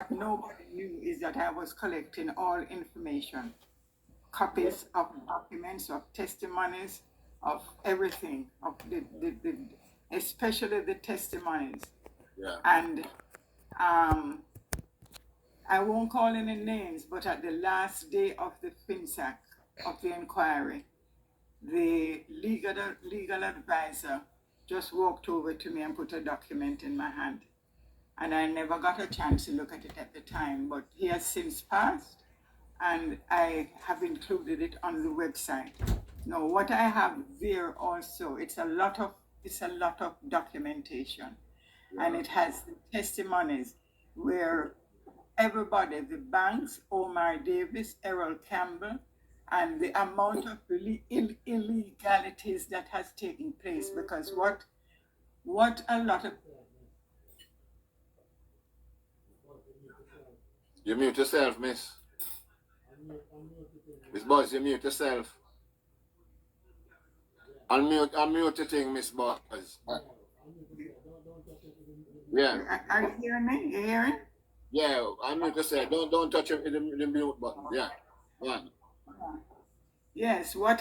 what nobody knew is that I was collecting all information, copies of documents, of testimonies, of everything, of especially the testimonies. Yeah. And I won't call any names, but at the last day of the FinSac, of the inquiry, the legal advisor just walked over to me and put a document in my hand. And I never got a chance to look at it at the time, but he has since passed, and I have included it on the website. Now, what I have there also, it's a lot of documentation, and it has the testimonies where everybody, the banks, Omar Davies, Errol Campbell, and the amount of illegalities that has taken place. Because what a lot of You mute yourself, miss. Miss Boss, you mute yourself. Unmute the thing, Miss Boss. Yeah. Are you hearing me? You hearing? Yeah, unmute yourself. Don't touch the mute button. Yeah. Yeah. Yes, what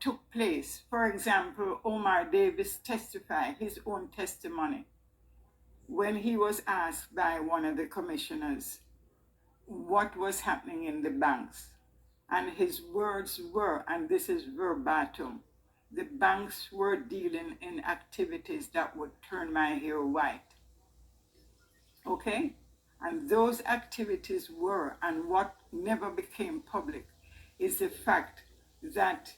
took place? For example, Omar Davies testified his own testimony when he was asked by one of the commissioners what was happening in the banks. And his words were, and this is verbatim, the banks were dealing in activities that would turn my hair white. Okay? And those activities were, and what never became public, is the fact that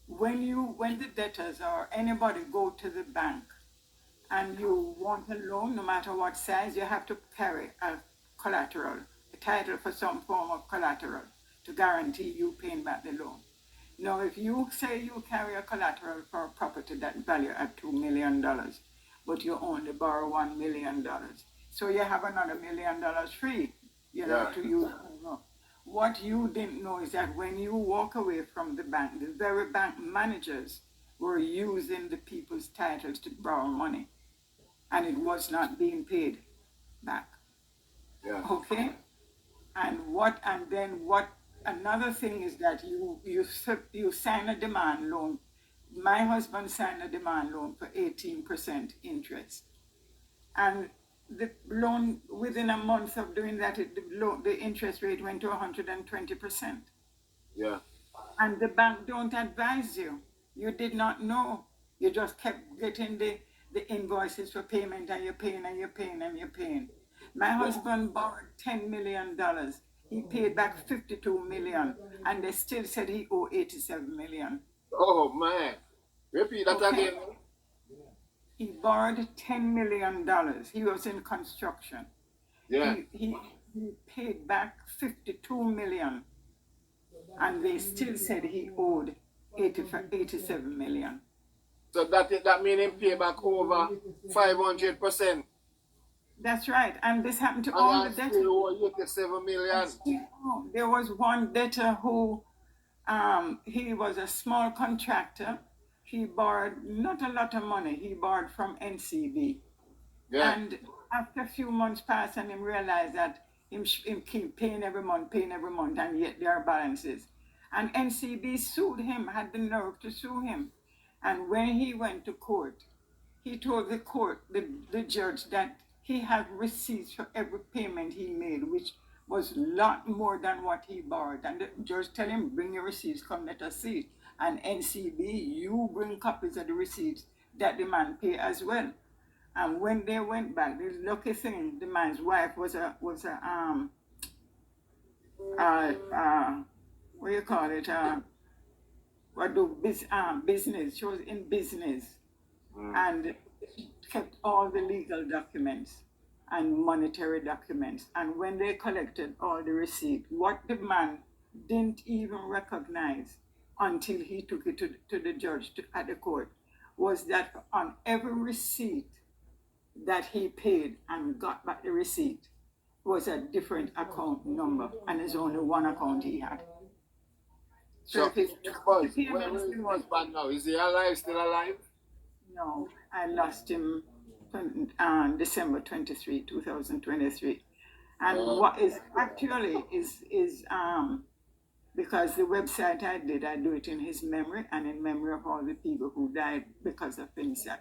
when the debtors or anybody go to the bank and you want a loan, no matter what size, you have to carry a collateral, a title for some form of collateral to guarantee you paying back the loan. Now, if you say you carry a collateral for a property that value at $2 million, but you only borrow $1 million, so you have another $1 million free, to use. What you didn't know is that when you walk away from the bank, the very bank managers were using the people's titles to borrow money, and it was not being paid back. Yeah. Okay? And then another thing is that you sign a demand loan. My husband signed a demand loan for 18% interest. And the loan, within a month of doing that, the interest rate went to 120%. Yeah. And the bank don't advise you. You did not know. You just kept getting the invoices for payment, and you're paying and you're paying and you're paying. My husband borrowed $10 million. He paid back 52 million, and they still said he owed 87 million. Oh man. Repeat that again. He borrowed $10 million. He was in construction. Yeah. He paid back 52 million, and they still said he owed 87 million. So that means he paid back over 500%. That's right, and this happened to all the debtors. 87 million. There was one debtor who, he was a small contractor. He borrowed not a lot of money. He borrowed from NCB. Yeah. And after a few months passed, and he realized that him keep paying every month, and yet there are balances. And NCB sued him, had the nerve to sue him. And when he went to court, he told the court, the judge, that he had receipts for every payment he made, which was a lot more than what he borrowed. And the judge tell him, bring your receipts, come let us see it. And NCB, you bring copies of the receipts that the man pay as well. And when they went back, the lucky thing, the man's wife was a what do you call it? Business. She was in business, and kept all the legal documents and monetary documents. And when they collected all the receipt, what the man didn't even recognize until he took it to the judge at the court was that on every receipt that he paid and got back the receipt was a different account number, and there's only one account he had. So where is husband now? Is he alive? Still alive? No, I lost him December 23, 2023. And what is actually is because the website I do it in his memory and in memory of all the people who died because of Finsac.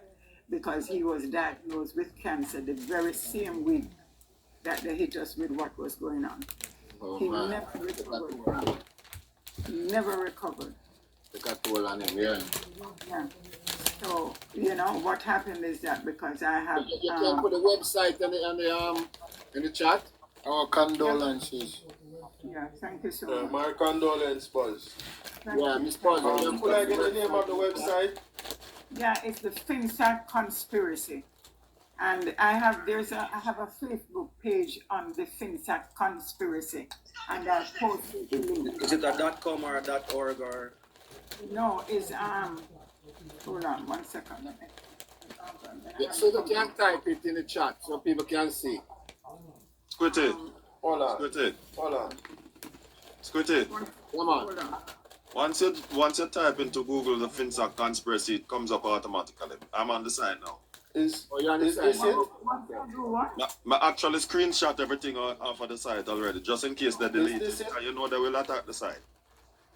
Because he was diagnosed with cancer the very same week that they hit us with what was going on. He never recovered from it. Never recovered. They got told on him, yeah. Yeah. So, you know, what happened is that because I have... You can put the website in the chat. Our condolences. Yeah, thank you so much. My condolences, Buzz. Yeah, Miss Buzz. Could I get the name of the website? Yeah, it's the Finsac Conspiracy. And I have a Facebook page on the Finsac Conspiracy, and I posted the link. Is it a .com or a .org or? No, it's hold on 1 second. Yeah, so you can type it in the chat so people can see. Squid Hold on. Squid Hold on. Squid Come on. Hold on. Once you type into Google the Finsac conspiracy, it comes up automatically. I'm on the site now. Is Oh, you understand? this it? What? I actually screenshot everything off of the site already, just in case they delete this it. it? You know they will attack the site.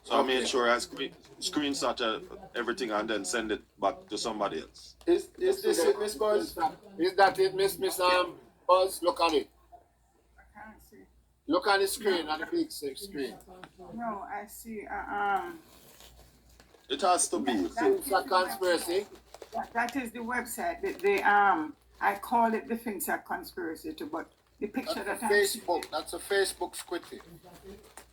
So I made sure I screenshot everything and then send it back to somebody else. Is this it, Miss Buzz? Is that it, Miss Buzz? Look at it. I can't see. Look on the screen, on the big screen. No, I see. It has to be. Finsac Conspiracy. That is the website. I call it the Finsac Conspiracy too, but the picture That's that a I Facebook. That's a Facebook squitty.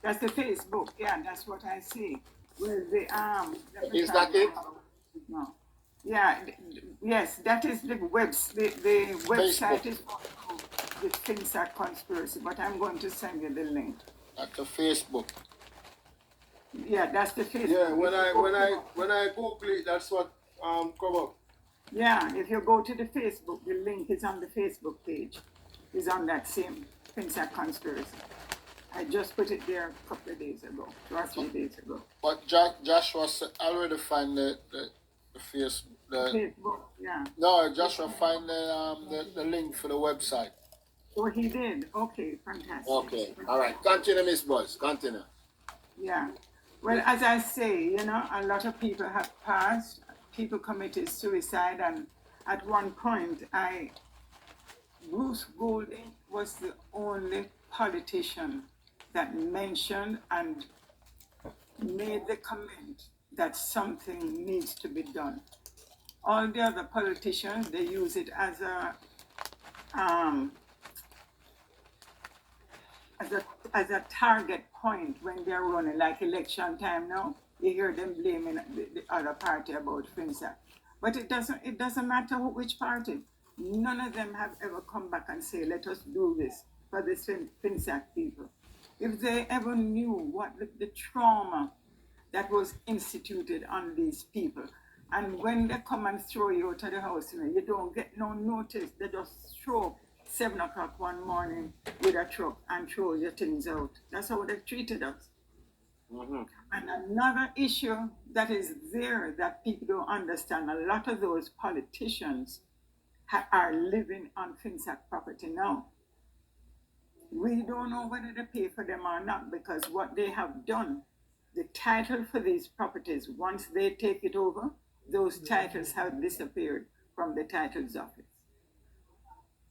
that's the Facebook. Yeah, that's what I see. With the Is that it? No. Yeah. Yes, that is the the website Facebook. is the Finsac Conspiracy. But I'm going to send you the link. That's a Facebook. Yeah, that's the Facebook. Yeah, when I Google it, that's what come up. Yeah, if you go to the Facebook, the link is on the Facebook page. It's on that same Finsac Conspiracy. I just put it there a couple of days ago, 2 or 3 days ago. But Joshua already find the Facebook. Facebook, yeah. No, Joshua find the link for the website. Oh, he did. Okay, fantastic. Okay, all right. Continue, Miss Buzz. Continue. Yeah. Well, as I say, you know, a lot of people have passed. People committed suicide, and at one point, Bruce Golding was the only politician that mentioned and made the comment that something needs to be done. All the other politicians, they use it as a target point when they're running, like election time now. You hear them blaming the other party about Finsac. But it doesn't matter which party. None of them have ever come back and say, let us do this for the Finsac people. If they ever knew what the trauma that was instituted on these people, and when they come and throw you out of the house, you know, you don't get no notice. They just throw up 7 o'clock one morning with a truck and throw your things out. That's how they treated us. Mm-hmm. And another issue that is there that people don't understand, a lot of those politicians are living on Finsac property now. We don't know whether they pay for them or not, because what they have done, the title for these properties, once they take it over, those titles have disappeared from the titles office.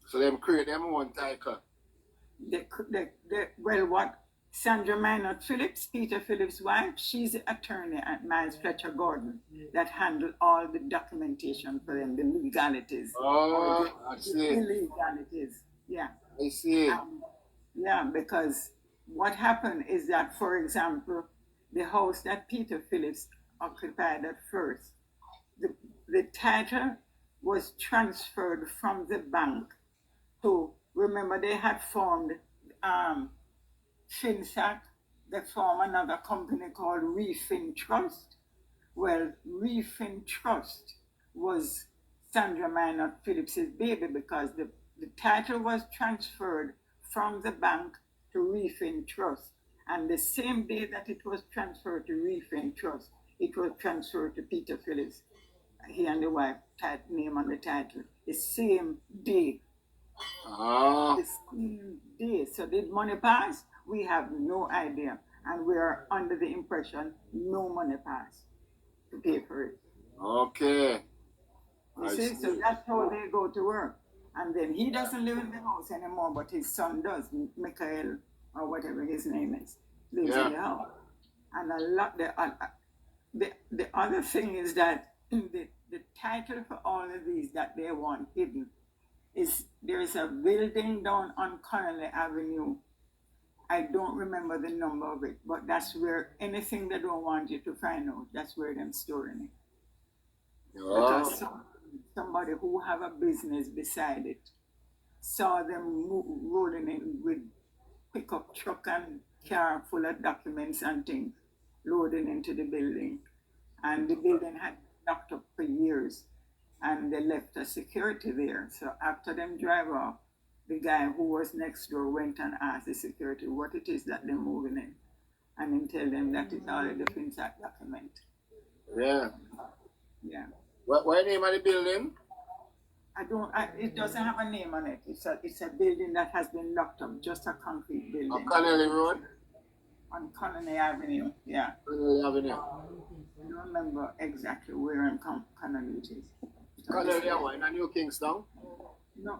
So them create them one title. Well, what Sandra Minot Phillips, Peter Phillips' wife, she's the attorney at Miles Fletcher Gordon that handle all the documentation for them, the legalities. Oh, I see. The illegalities, yeah. I see. Yeah, because what happened is that, for example, the house that Peter Phillips occupied at first, the title was transferred from the bank to, remember they had formed Finsac, they formed another company called Refin Trust. Well, Refin Trust was Sandra Minot Phillips's baby, because the title was transferred from the bank to Refin Trust. And the same day that it was transferred to Refin Trust, it was transferred to Peter Phillips. He and the wife name on the title. The same day. Ah, The same day. So did money pass? We have no idea. And we are under the impression no money passed to pay for it. okay. You I see, so see. that's how they go to work. And then he doesn't live in the house anymore, but his son does, Michael, or whatever his name is, lives in Yeah. the house. And a lot, the other thing is that the title for all of these that they want hidden is there's a building down on Connolly Avenue. I don't remember the number of it, but that's where anything they don't want you to find out, that's where they're storing it. Oh, Because somebody who have a business beside it saw them rolling in with pickup truck and car full of documents and things loading into the building. And the building had been locked up for years. And they left a security there. So after them drive off, the guy who was next door went and asked the security what it is that they're moving in. And then tell them that it's all the Finsac document. yeah. Yeah. What name of the building? It doesn't have a name on it. It's a building that has been locked up, just a concrete On building Connelly Road? on Colony Avenue. Yeah. Connelly Avenue. I don't remember exactly where in Connolly it is. Connelly Avenue in New Kingston? No,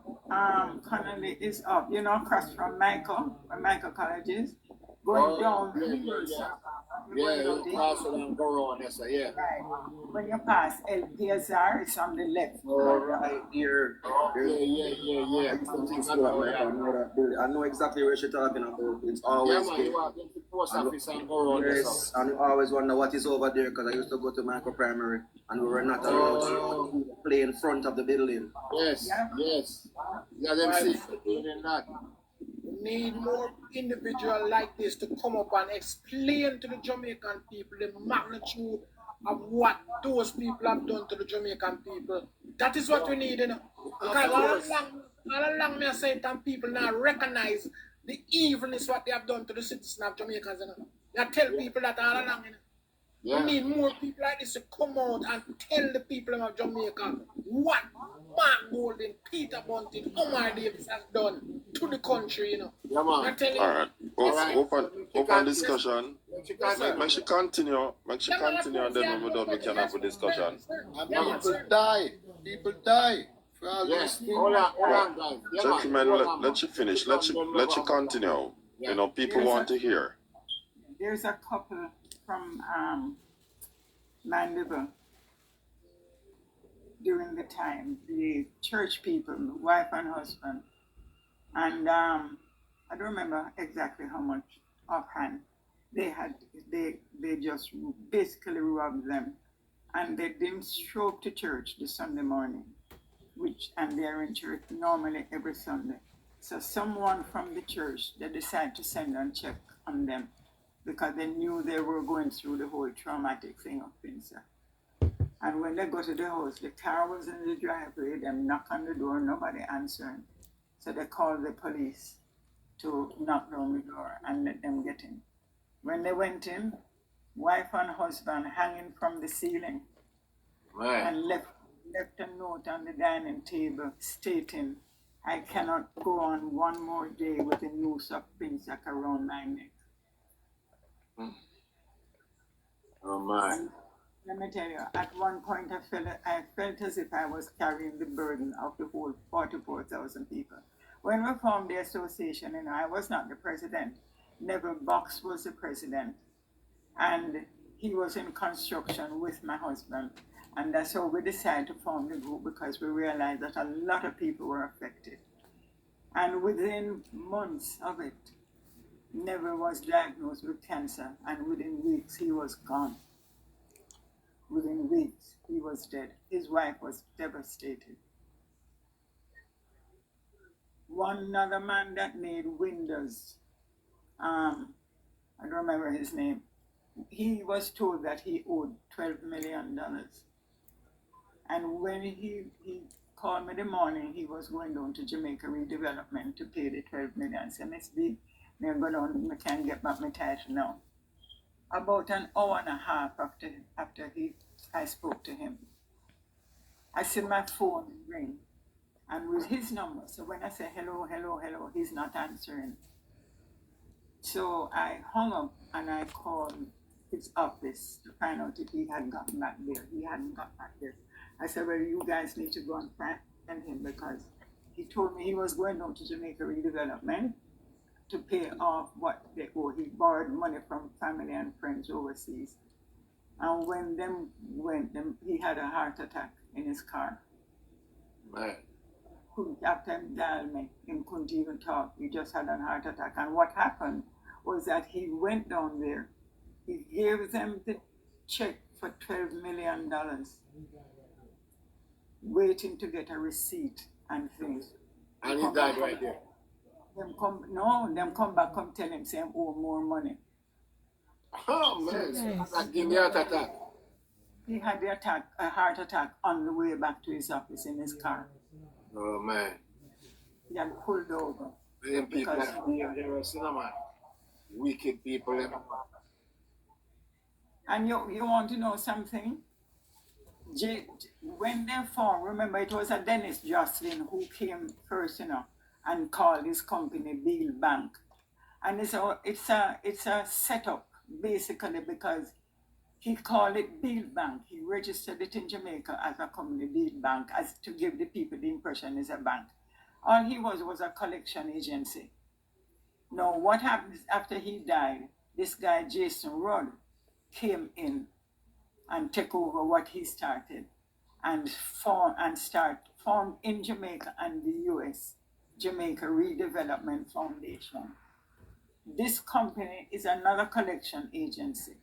Connolly is up, across from Michael, where Michael College is, going down. Yeah, you pass it and go around there, so yeah. Right. When you pass LPSR, it's on the left. Right here. Yeah. Something store, like, I know that building. I know exactly where she's talking about. It's always Yeah, man, there. you walk into the post office and go around there, Yes, so. and you always wonder what is over there because I used to go to micro primary and we were not allowed to play in front of the building. Yes. Yeah, them see doing that. Need more individual like this to come up and explain to the Jamaican people the magnitude of what those people have done to the Jamaican people. That is what we need, Because all along me I say that people now recognize the evilness what they have done to the citizens of Jamaicans, They tell people that all along, We need more people like this to come out and tell the people of Jamaica what Mark Golden, Peter Bunting, Omar Davies has done to the country, Yeah, man. I tell you. All right. Open discussion. Make she continue. And then when we're done, we can have a discussion. And people die. People die. For all Yes. these things. Hold on, guys. Yeah, Gentlemen, let you finish. Let you continue. People want to hear. There's a couple from Mandeville during the time, the church people, wife and husband, and I don't remember exactly how much offhand they just basically robbed them, and they didn't show up to church the Sunday morning, and they're in church normally every Sunday. So someone from the church, they decided to send and check on them because they knew they were going through the whole traumatic thing of Finsac. And when they got to the house, the car was in the driveway, them knock on the door, nobody answering. So they called the police to knock down the door and let them get in. When they went in, wife and husband hanging from the ceiling, and left a note on the dining table stating, I cannot go on one more day with the noose of Finsac around my neck. Oh, my. Let me tell you, at one point I felt as if I was carrying the burden of the whole 44,000 people. When we formed the association, I was not the president. Neville Box was the president. And he was in construction with my husband. And that's how we decided to form the group, because we realized that a lot of people were affected. And within months of it, Neville was diagnosed with cancer, and within weeks he was gone. Within weeks, he was dead. His wife was devastated. One other man that made windows, I don't remember his name, he was told that he owed $12 million. And when he called me the morning, he was going down to Jamaica Redevelopment to pay the $12 million. I said, Miss B, I'm going down, I can't get back my title now. About an hour and a half after I spoke to him, I see my phone ring, and with his number. So when I say hello, hello, hello, he's not answering. So I hung up and I called his office to find out if he had gotten back there. He hadn't got back there. I said, well, you guys need to go and find him because he told me he was going down to Jamaica Redevelopment to pay off what they owe. He borrowed money from family and friends overseas. And when them went, he had a heart attack in his car. Man. After he dialed me, he couldn't even talk. He just had a heart attack. And what happened was that he went down there. He gave them the check for $12 million, waiting to get a receipt and things. And he died right there. Them come back, come tell him, say, owe more money. Oh, man. That gave me a heart attack. He had a heart attack on the way back to his office in his car. Oh, man. He had pulled over. Them people that they're a cinema. Wicked people. And you want to know something? When they found, remember it was a Dennis Jocelyn who came first, and called his company Beale Bank. And it's a setup, basically, because he called it Beale Bank. He registered it in Jamaica as a company, Beale Bank, as to give the people the impression it's a bank. All he was a collection agency. Now, what happens after he died? This guy, Jason Rudd, came in and took over what he started and formed in Jamaica and the US, Jamaica Redevelopment Foundation. This company is another collection agency,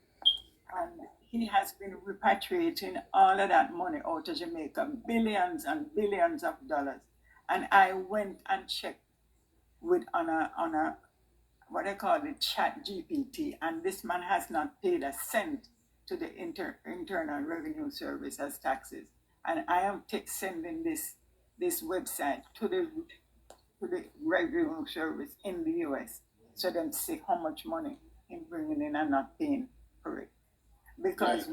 and he has been repatriating all of that money out of Jamaica, billions and billions of dollars. And I went and checked on a what I call it, chat GPT, and this man has not paid a cent to the Internal Revenue Service as taxes. And I am sending this website to the Revenue Service in the US so them see how much money he's bringing in and not paying for it. Because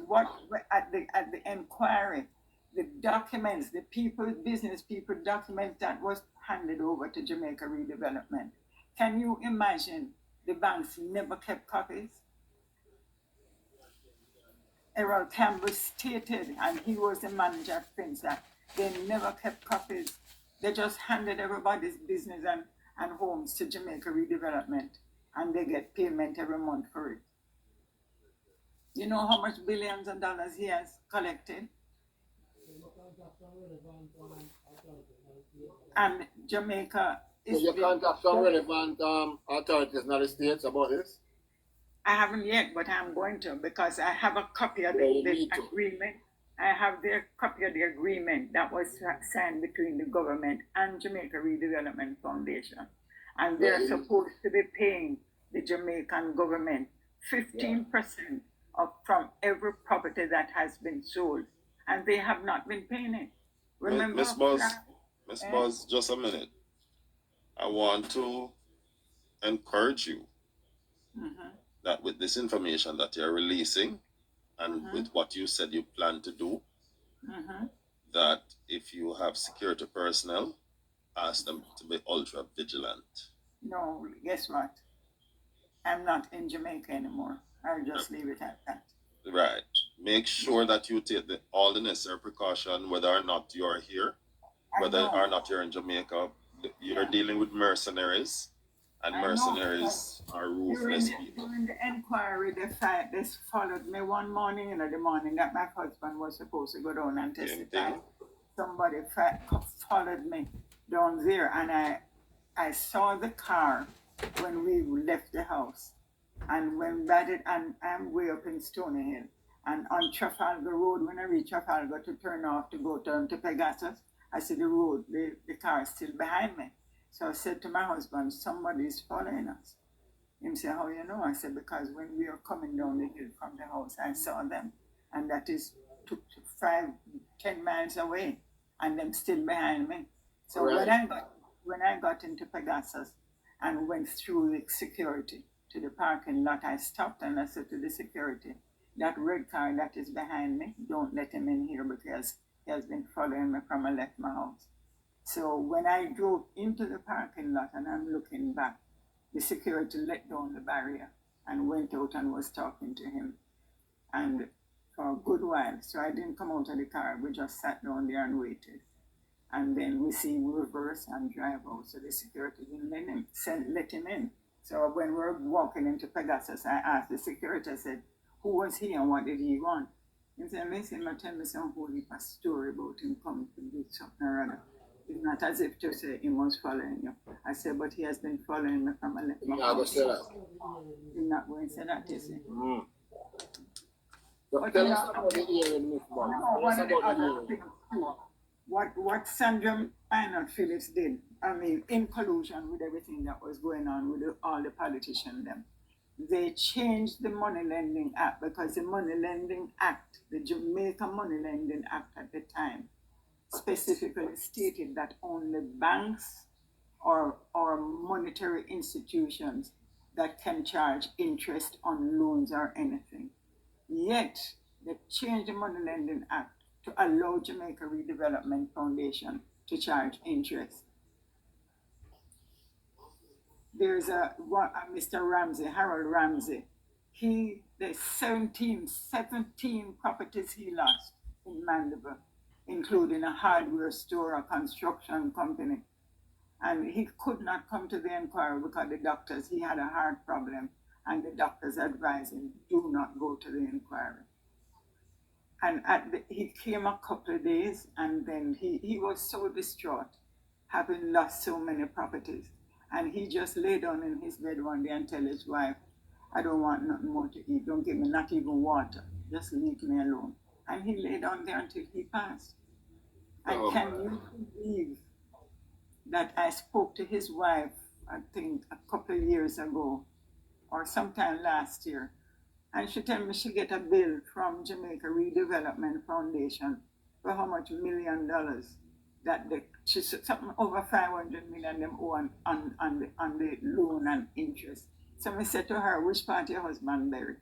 at the inquiry, the documents, the business people documents that was handed over to Jamaica Redevelopment. Can you imagine the banks never kept copies? Errol Campbell stated, and he was the manager of Finsac, they never kept copies. They just handed everybody's business and homes to Jamaica Redevelopment, and they get payment every month for it. You know how much billions of dollars he has collected? And Jamaica is... So you contact some relevant authorities in the States about this? I haven't yet, but I'm going to, because I have a copy of the agreement. I have the copy of the agreement that was signed between the government and Jamaica Redevelopment Foundation. And they're supposed to be paying the Jamaican government 15% from every property that has been sold. And they have not been paying it. Remember? Miss Buzz, just a minute. I want to encourage you that with this information that you're releasing and with what you said you plan to do, that if you have security personnel, ask them to be ultra vigilant. No, guess what? I'm not in Jamaica anymore. I'll just leave it at that. Right. Make sure that you take all the necessary precaution, whether or not you're here, whether or not you're in Jamaica. You're dealing with mercenaries, and mercenaries are ruthless people. During the inquiry, they followed me one morning, the morning that my husband was supposed to go down and testify. Somebody followed me down there, and I saw the car when we left the house. And and I'm way up in Stony Hill. And on Trafalgar Road, when I reach Trafalgar to turn off to go to Pegasus, I see the car is still behind me. So I said to my husband, somebody is following us. He said, how you know? I said, because when we were coming down the hill from the house, I saw them. And that is 5-10 miles away, and them still behind me. So when I got into Pegasus and went through the security to the parking lot, I stopped and I said to the security, that red car that is behind me, don't let him in here because he has been following me from I left my house. So when I drove into the parking lot and I'm looking back, the security let down the barrier and went out and was talking to him. And for a good while, so I didn't come out of the car, we just sat down there and waited. And then we see him reverse and drive out. So the security didn't let him in. So when we were walking into Pegasus, I asked the security, I said, who was he and what did he want? He said, Miss him tell me some holy story about him coming to do something or other. It's not as if to say he was following you. I said, but he has been following me from a left. You're not going to say that. You're not going to say that, you see. But tell us about the hearing, Miss Boss. Tell us about the hearing. What Sandra Arnold Phillips did, I mean, in collusion with everything that was going on with all the politicians, them, they changed the Money Lending Act because the Money Lending Act, the Jamaica Money Lending Act at the time, specifically stated that only banks or monetary institutions that can charge interest on loans or anything. Yet, they changed the Money Lending Act to allow Jamaica Redevelopment Foundation to charge interest. There's a Mr. Ramsey, Harold Ramsey. There's 17 properties he lost in Mandeville, including a hardware store, a construction company. And he could not come to the inquiry because he had a heart problem, and the doctors advised him, do not go to the inquiry. And he came a couple of days, and then he was so distraught, having lost so many properties. And he just lay down in his bed one day and tell his wife, I don't want nothing more to eat. Don't give me not even water. Just leave me alone. And he lay down there until he passed. And can you believe that I spoke to his wife, I think, a couple of years ago, or sometime last year, and she told me she get a bill from Jamaica Redevelopment Foundation for how much $1 million that she said something over 500 million them owe on the loan and interest. So I said to her, which part your husband buried?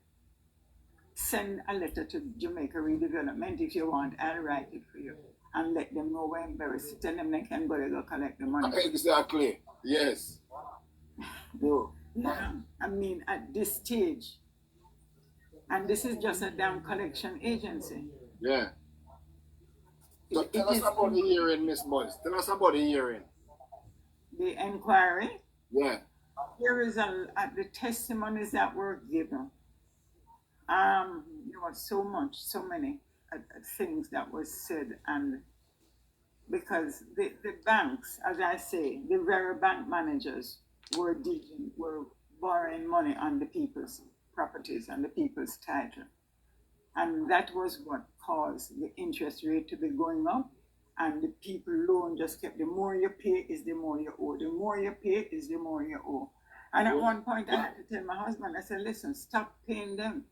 Send a letter to Jamaica Redevelopment if you want, I'll write it for you. And let them know where I'm buried. So tell them they can go collect the money. Exactly, yes. Bro. I mean, at this stage, and this is just a damn collection agency. Yeah. So tell us about the hearing, Miss Boyce. Tell us about the hearing. The inquiry? Yeah. Here is the testimonies that were given. There was so many things that was said, and because the banks, as I say, the very bank managers were borrowing money on the people's properties and the people's title. And that was what caused the interest rate to be going up. And the people loan just kept, the more you pay is the more you owe. The more you pay is the more you owe. And at one point I had to tell my husband, I said, listen, stop paying them.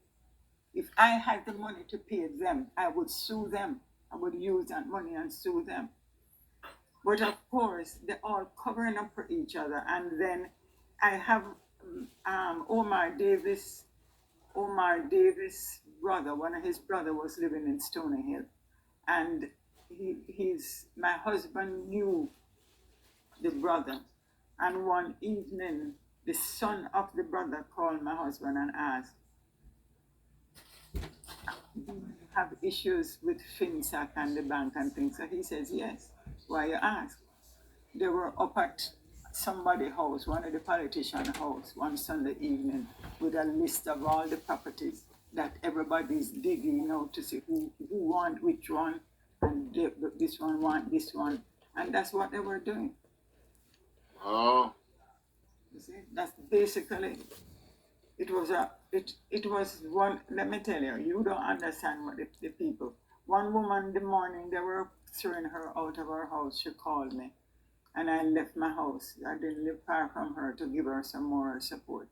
If I had the money to pay them, I would sue them. I would use that money and sue them. But of course, they're all covering up for each other. And then I have Omar Davies' brother, one of his brother was living in Stony Hill. And my husband knew the brother. And one evening, the son of the brother called my husband and asked, do you have issues with Finsac and the bank and things? So he says, yes. Why you ask? They were up at somebody's house, one of the politician's house, one Sunday evening, with a list of all the properties that everybody's digging out to see who want which one, and this one want this one. And that's what they were doing. Oh. You see, that's basically, it was one, let me tell you, you don't understand what the people. One woman in the morning, they were throwing her out of her house. She called me, and I left my house. I didn't live far from her to give her some moral support.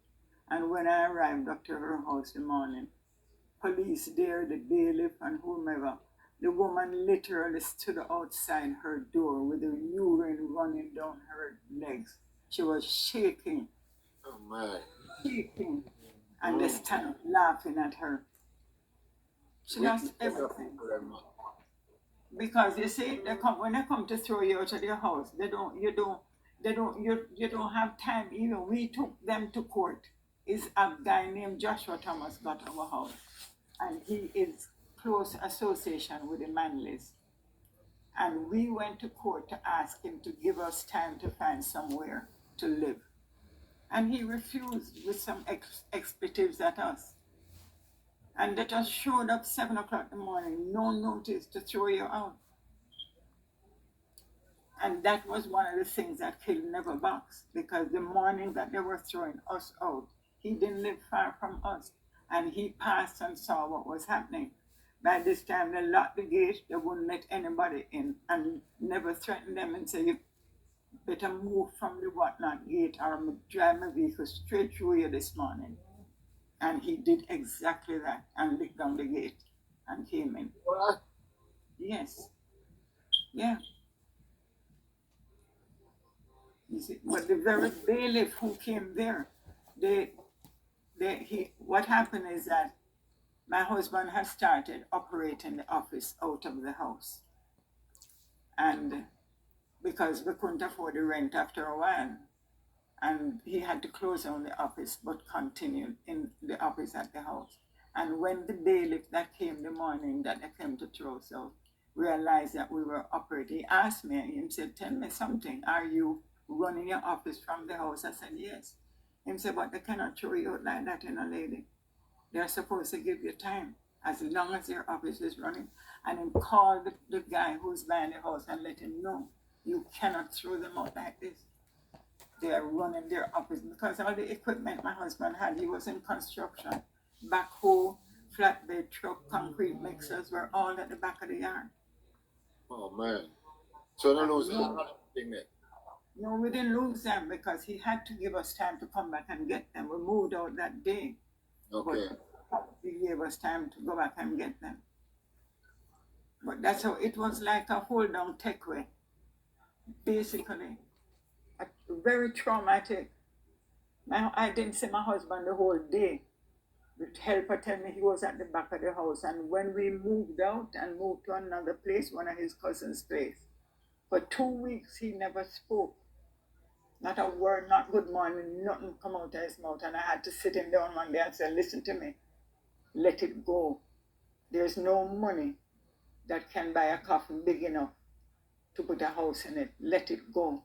And when I arrived up to her house in the morning, police there, the bailiff and whomever, the woman literally stood outside her door with the urine running down her legs. She was shaking. Oh my. Shaking. And they started laughing at her. She lost everything. Because you see, they come when they come to throw you out of your house, you don't have time even. We took them to court. Is a guy named Joshua Thomas got our house, and he is close association with the Manleys. And we went to court to ask him to give us time to find somewhere to live. And he refused with some expletives at us. And they just showed up 7 o'clock in the morning, no notice, to throw you out. And that was one of the things that killed Neverbox, because the morning that they were throwing us out, he didn't live far from us. And he passed and saw what was happening. By this time, they locked the gate, they wouldn't let anybody in, and never threatened them and say, you better move from the whatnot gate or I'm drive my vehicle straight through you this morning. And he did exactly that and licked down the gate and came in. What? Yes. Yeah. You see, but the very bailiff who came there, what happened is that my husband had started operating the office out of the house. And because we couldn't afford the rent after a while, and he had to close down the office but continued in the office at the house. And when the bailiff that came the morning that they came to throw us out realized that we were operating, he asked me, he said, tell me something, are you running your office from the house? I said, yes. He said, but they cannot throw you out like that, lady. They're supposed to give you time as long as your office is running. And then call the guy who's buying the house and let him know you cannot throw them out like this. They are running their office because all the equipment my husband had, he was in construction. Backhoe, flatbed truck, concrete mixers were all at the back of the yard. Oh man. So they lose everything there. No, we didn't lose them because he had to give us time to come back and get them. We moved out that day. Okay. But he gave us time to go back and get them. But that's how it was, like a hold down takeaway. Basically. Very traumatic. I didn't see my husband the whole day. The helper told me he was at the back of the house. And when we moved out and moved to another place, one of his cousin's place, for 2 weeks he never spoke. Not a word, not good morning, nothing come out of his mouth. And I had to sit him down one day and say, listen to me, let it go. There's no money that can buy a coffin big enough to put a house in it. Let it go.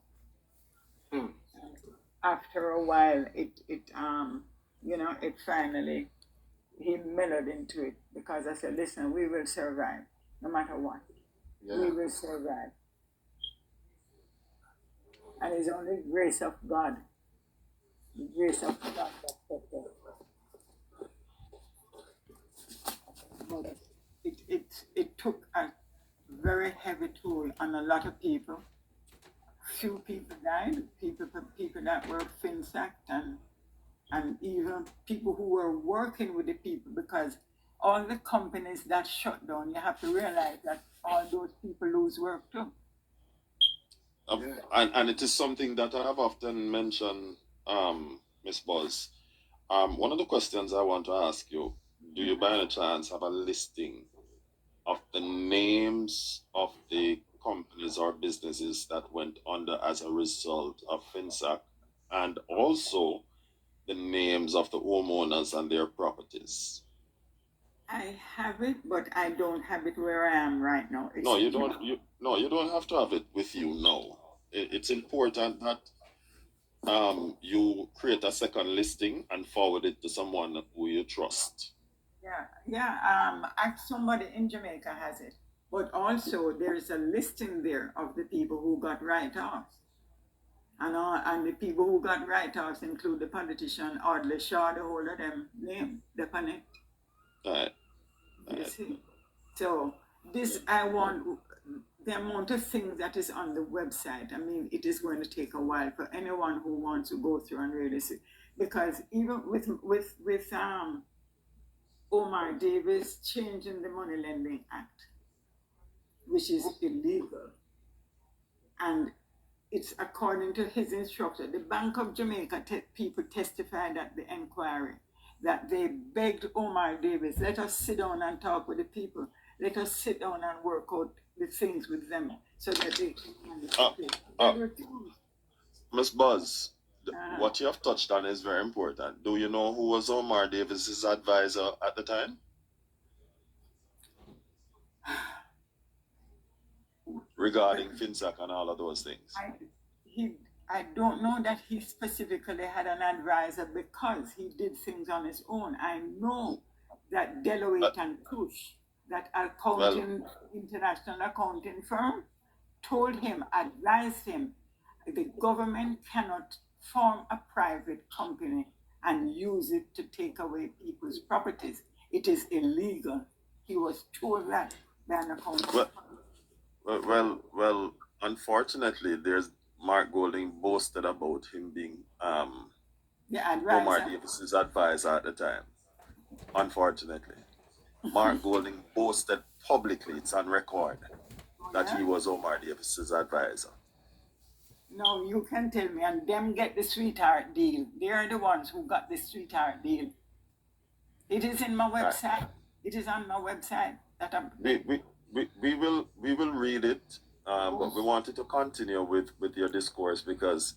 After a while, it finally, he mellowed into it because I said, listen, we will survive no matter what. Yeah. We will survive. And it's only grace of God. The grace of God that kept us. But it took a very heavy toll on a lot of people. Few people died, people that were Finsac and even people who were working with the people, because all the companies that shut down, you have to realize that all those people lose work too. And it is something that I have often mentioned, Miss Buzz. One of the questions I want to ask you, do you by any chance have a listing of the names of the companies or businesses that went under as a result of Finsac, and also the names of the homeowners and their properties? I have it, but I don't have it where I am right now. No, you don't. You don't have to have it with you now. It's important that you create a second listing and forward it to someone who you trust. Somebody in Jamaica has it, but also there's a listing there of the people who got write-offs, and the people who got write-offs include the politician Audley Shaw, the whole of them name, on it. Right. You see, so this I want. The amount of things that is on the website, I mean, it is going to take a while for anyone who wants to go through and really see, because even with Omar Davies changing the Money Lending Act, which is illegal, and it's according to his instructor. The Bank of Jamaica people testified at the inquiry that they begged Omar Davies, let us sit down and talk with the people. Let us sit down and work out the things with them so that they can Uh, pay. uh, They refuse. Miss Buzz, Uh-huh. what you have touched on is very important. Do you know who was Omar Davies's advisor at the time regarding FinSac and all of those things? I don't know that he specifically had an advisor because he did things on his own. I know that Deloitte and Touche, that international accounting firm, told him, advised him, the government cannot form a private company and use it to take away people's properties. It is illegal. He was told that by an accounting firm. Well, unfortunately, there's Mark Golding boasted about him being The Omar advisor. Davies's advisor at the time. Unfortunately, Mark Golding boasted publicly, it's on record, that he was Omar Davies's advisor. No, you can tell me, and them get the sweetheart deal. They are the ones who got the sweetheart deal. It is in my website. Right. It is on my website that I'm. We will read it, but we wanted to continue with your discourse because,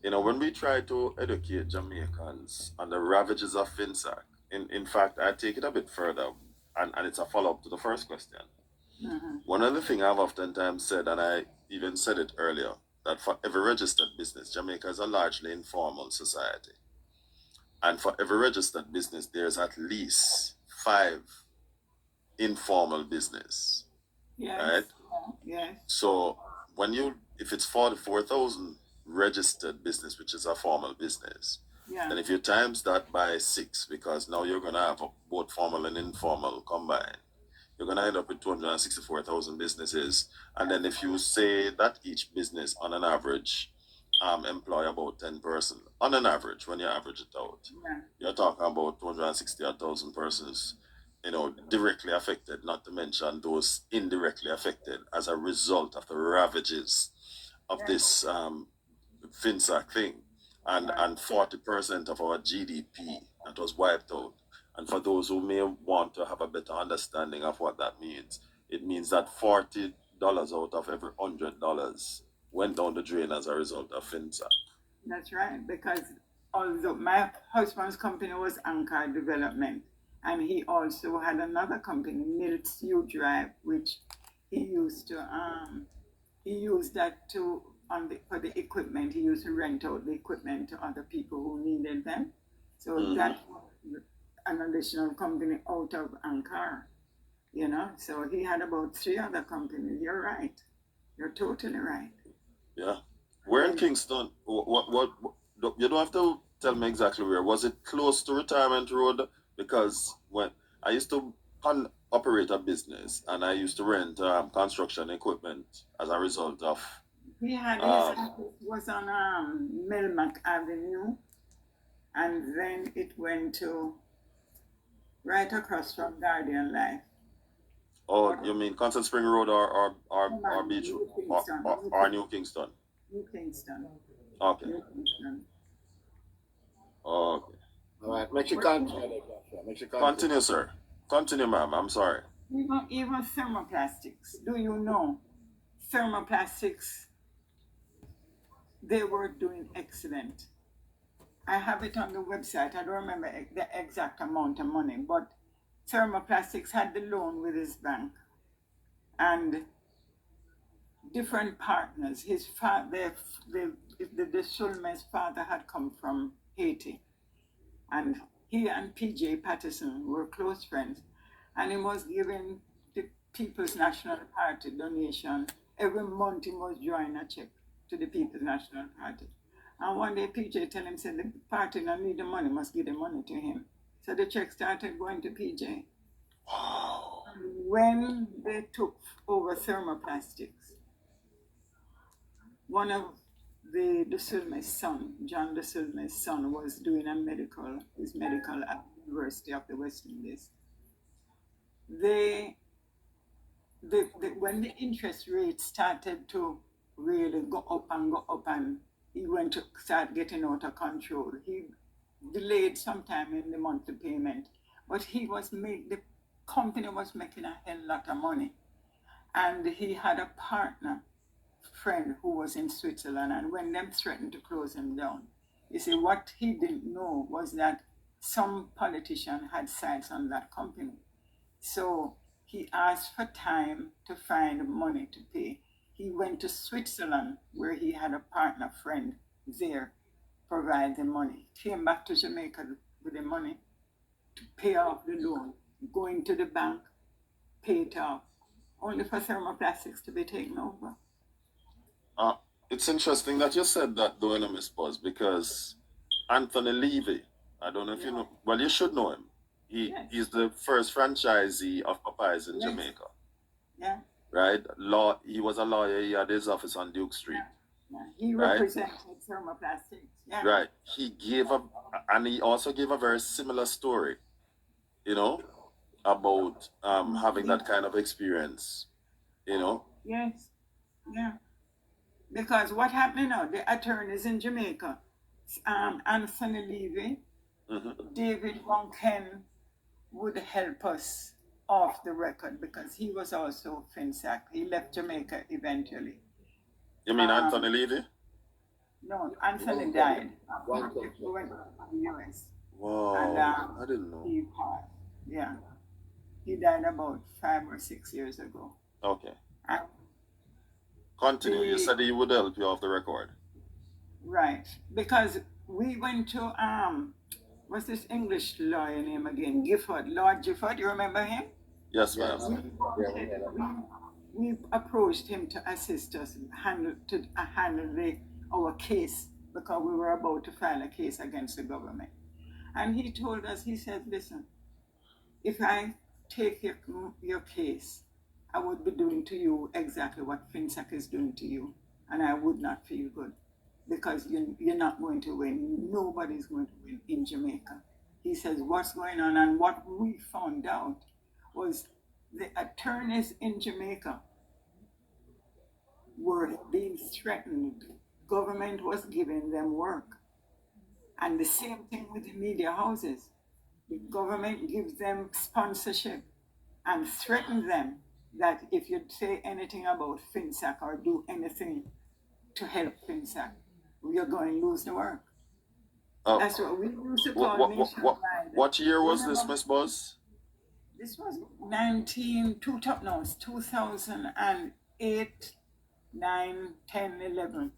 you know, when we try to educate Jamaicans on the ravages of FinSac, in fact, I take it a bit further, and it's a follow-up to the first question. Mm-hmm. One of the things I've oftentimes said, and I even said it earlier, that for every registered business, Jamaica is a largely informal society. And for every registered business, there's at least 5 informal business. Yes. Right? Yes. So if it's 44,000 registered business, which is a formal business, then if you times that by 6, because now you're going to have both formal and informal combined, you're going to end up with 264,000 businesses. And then if you say that each business on an average employ about 10 persons, on an average, when you average it out, you're talking about 260,000 persons, you know, directly affected, not to mention those indirectly affected as a result of the ravages of this FinSac thing. And 40% of our GDP that was wiped out. And for those who may want to have a better understanding of what that means, it means that $40 out of every $100 went down the drain as a result of FinSac. That's right, because although my husband's company was Anchor Development, and he also had another company, Milt's U Drive, which he used that for the equipment. He used to rent out the equipment to other people who needed them. So that was an additional company out of Anchor, you know. So he had about 3 other companies. You're right. You're totally right. Yeah. Where in Kingston? What? You don't have to tell me exactly where. Was it close to Retirement Road? Because when I used to operate a business and I used to rent construction equipment as a result of. He had his office was on Melmac Avenue, and then it went to right across from Guardian Life. Oh, you mean Constant Spring Road or Beach or New Kingston? New Kingston. Okay. New Kingston. Okay. All right, make you continue. Continue, sir. Continue, ma'am. I'm sorry. Even thermoplastics. Do you know thermoplastics? They were doing excellent. I have it on the website. I don't remember the exact amount of money, but thermoplastics had the loan with his bank, and different partners. His father, the Sulma's father had come from Haiti, and he and PJ Patterson were close friends, and he was giving the People's National Party donation. Every month he was drawing a check to the People's National Party. And one day PJ told him, said the party don't need the money, must give the money to him. So the check started going to PJ. Wow. When they took over thermoplastics, one of the Sulma's son, John De Sulma's son, was doing his medical at the University of the West Indies. When the interest rate started to really go up, and he went to start getting out of control, he delayed sometime in the monthly payment, but the company was making a hell lot of money. and he had a partner friend who was in Switzerland, and when them threatened to close him down, you see, what he didn't know was that some politician had sites on that company. So he asked for time to find money to pay. He went to Switzerland where he had a partner friend there provide the money. Came back to Jamaica with the money to pay off the loan, go into the bank, pay it off, only for thermoplastics to be taken over. It's interesting that you said that, though, Miss Buzz, because Anthony Levy, I don't know if you know, well, you should know him. He's the first franchisee of Popeyes in Jamaica. Yeah. Right? He was a lawyer. He had his office on Duke Street. Yeah. He represented thermoplastics. Yeah. Right. And he also gave a very similar story, about having that kind of experience, Yes. Yeah. Because what happened now, the attorneys in Jamaica, Anthony Levy, David Bunting would help us off the record because he was also Finsac. He left Jamaica eventually. You mean Anthony Levy? No, Anthony died. He went to the US. Wow, And, I didn't know. He passed. Yeah. He died about 5 or 6 years ago. Okay. And continue. You said he would help you off the record. Right. Because we went to what's this English lawyer name again? Gifford. Lord Gifford, you remember him? Yes, ma'am. We approached him to assist us handle our case because we were about to file a case against the government. And he told us, he said, listen, if I take your case, I would be doing to you exactly what Finsac is doing to you, and I would not feel good because you're not going to win. Nobody's going to win in Jamaica. He says, what's going on? And what we found out was the attorneys in Jamaica were being threatened. Government was giving them work. And the same thing with the media houses. The government gives them sponsorship and threatens them that if you say anything about Finsac or do anything to help Finsac, you're going to lose the work. That's what we used to call nationwide. What year was this, Miss Buzz? This was 2008, 9, 10, 11.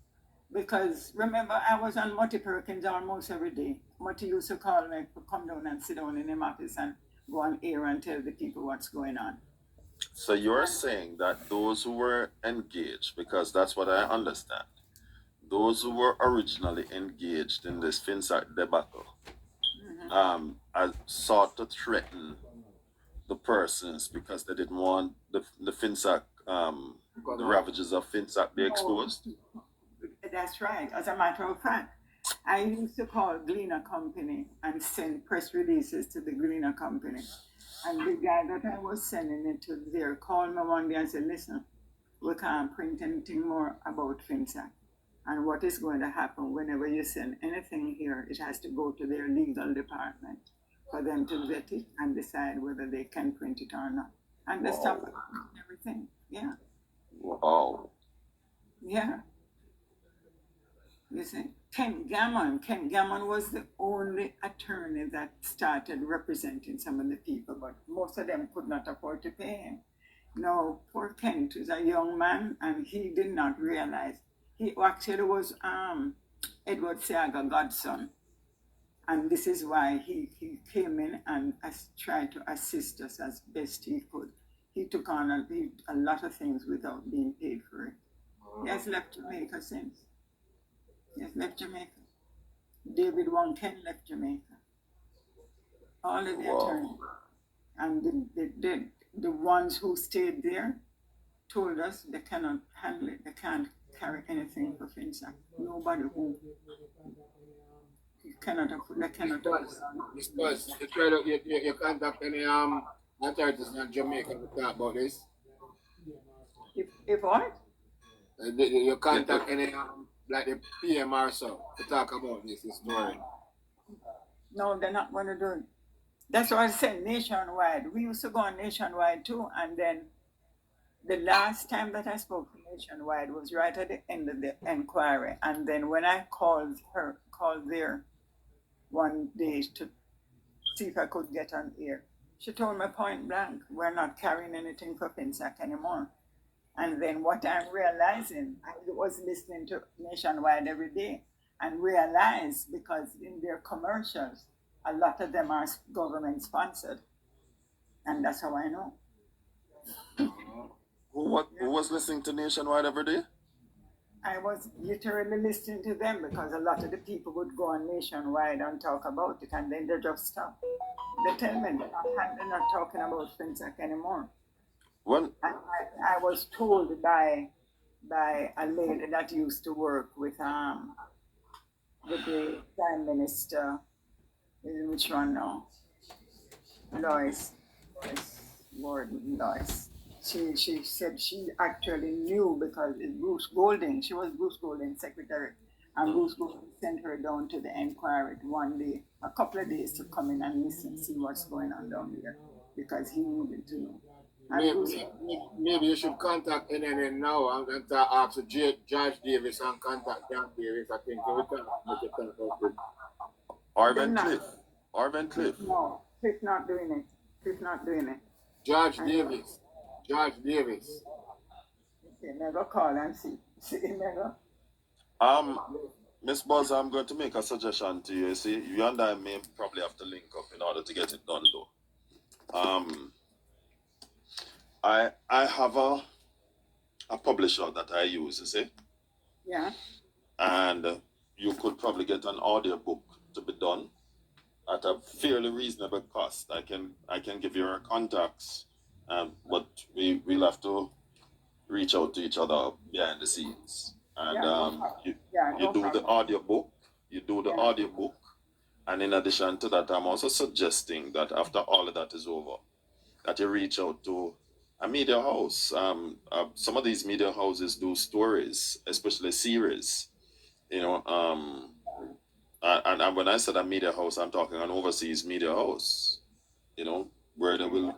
Because remember, I was on Mutty Perkins almost every day. Mutty used to call me to come down and sit down in his office and go on air and tell the people what's going on. So you're saying that those who were engaged, because that's what I understand, those who were originally engaged in this Finsac debacle, sought to threaten the persons because they didn't want the Finsac, the ravages of Finsac be exposed? That's right. As a matter of fact, I used to call Gleaner Company and send press releases to the Gleaner Company. And the guy that I was sending it to there called me one day and said, listen, we can't print anything more about Finsac. And what is going to happen whenever you send anything here, it has to go to their legal department for them to vet it and decide whether they can print it or not. And they stopped everything. Yeah. Wow. Yeah. You see, Ken Gammon was the only attorney that started representing some of the people, but most of them could not afford to pay him. No, poor Kent was a young man, and he did not realize. He actually was Edward Seaga godson, and this is why he came in and tried to assist us as best he could. He took on a lot of things without being paid for it. He has left Jamaica since. He has left Jamaica. David Wonken left Jamaica. All of the attorneys. And the ones who stayed there told us they cannot handle it. They can't carry anything for Finsac. Nobody who cannot afford. They cannot afford. Because you try to you contact any authorities in Jamaica to talk about this. If what? You contact any like the PM or so to talk about this story. No, they're not going to do it. That's why I said nationwide. We used to go on nationwide too, and then The last time that I spoke to Nationwide was right at the end of the inquiry, and then when I called there one day to see if I could get on air, she told me point blank, we're not carrying anything for Finsac anymore. And then what I'm realizing, I was listening to Nationwide every day and realized because in their commercials, a lot of them are government sponsored. And that's how I know. Who was listening to Nationwide every day? I was literally listening to them because a lot of the people would go on Nationwide and talk about it, and then they just stop. They tell me they're not talking about Finsac anymore. When I was told by a lady that used to work with the Prime Minister, which one now? Lois Gordon Lois. She said she actually knew because it's Bruce Golding. She was Bruce Golding's secretary, and Bruce Golding sent her down to the inquiry one day, a couple of days to come in and listen, see what's going on down there, because he needed to know. Maybe you should contact NNN now and ask Judge Davies and contact John Davies. I think we can make it help him. Arvin Cliff. No, Cliff not doing it. Cliff not doing it. Judge Davies. Okay, never call and see. See, never. Miss Buzz, I'm going to make a suggestion to you. See, you and I may probably have to link up in order to get it done, though. I have a publisher that I use, you see? Yeah. And you could probably get an audio book to be done at a fairly reasonable cost. I can give you our contacts, but we'll have to reach out to each other behind the scenes. And you do the audio book, and in addition to that, I'm also suggesting that after all of that is over, that you reach out to a media house. Some of these media houses do stories, especially series, you know. And when I said a media house, I'm talking an overseas media house, you know, where they will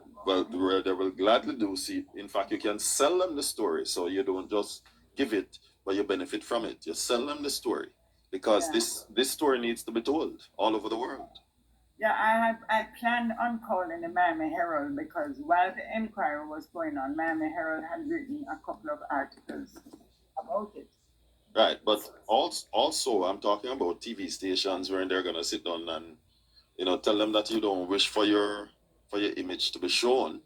gladly do. See, in fact, you can sell them the story, so you don't just give it, but you benefit from it. You sell them the story because this story needs to be told all over the world. Yeah, I planned on calling the Miami Herald because while the inquiry was going on, Miami Herald had written a couple of articles about it. Right, but also I'm talking about TV stations where they're gonna sit down and, you know, tell them that you don't wish for your image to be shown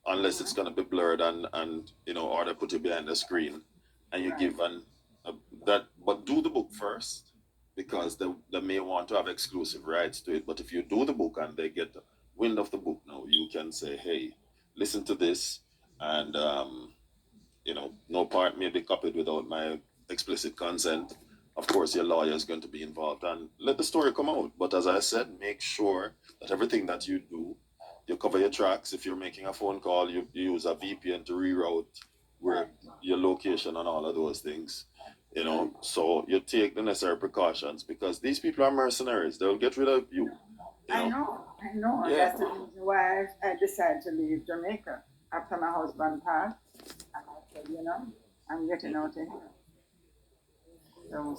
unless it's gonna be blurred and you know, or they put it behind the screen, and you give that. But do the book first, because they may want to have exclusive rights to it. But if you do the book and they get wind of the book now, you can say, hey, listen to this, and you know, no part may be copied without my explicit consent. Of course, your lawyer is going to be involved, and let the story come out. But as I said, make sure that everything that you do, you cover your tracks. If you're making a phone call, you use a VPN to reroute where your location and all of those things. You know, so you take the necessary precautions, because these people are mercenaries. They'll get rid of you. I know. Yeah. That's the reason why I decided to leave Jamaica after my husband passed. And I said, you know, I'm getting out of here. So,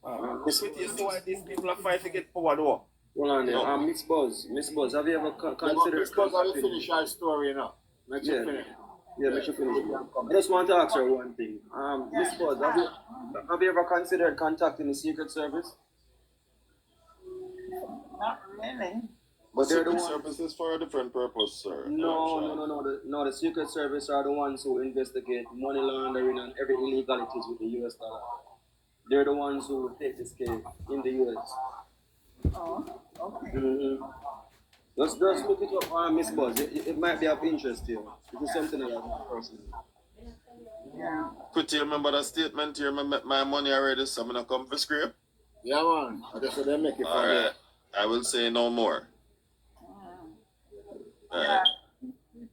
You know why these people are fighting to get power though? Hold on there. Miss Buzz, have you ever considered... Miss Buzz, have you finished our story now? Let's finish. Yeah, let you finish. I just want to ask her one thing. Miss Buzz, have you ever considered contacting the Secret Service? not really. But they're the Secret ones... Service is for a different purpose, sir. No. The Secret Service are the ones who investigate money laundering and every illegalities with the US dollar. They're the ones who take this case in the US. Oh, okay. Mm-hmm. Just look it up, Miss Buzz. It might be of interest to you. This is something that I know personally. Yeah. Could you remember that statement? You remember my money already, so I'm gonna come for scrape? Yeah, man. That's what they make it All from right. I will say no more. Yeah.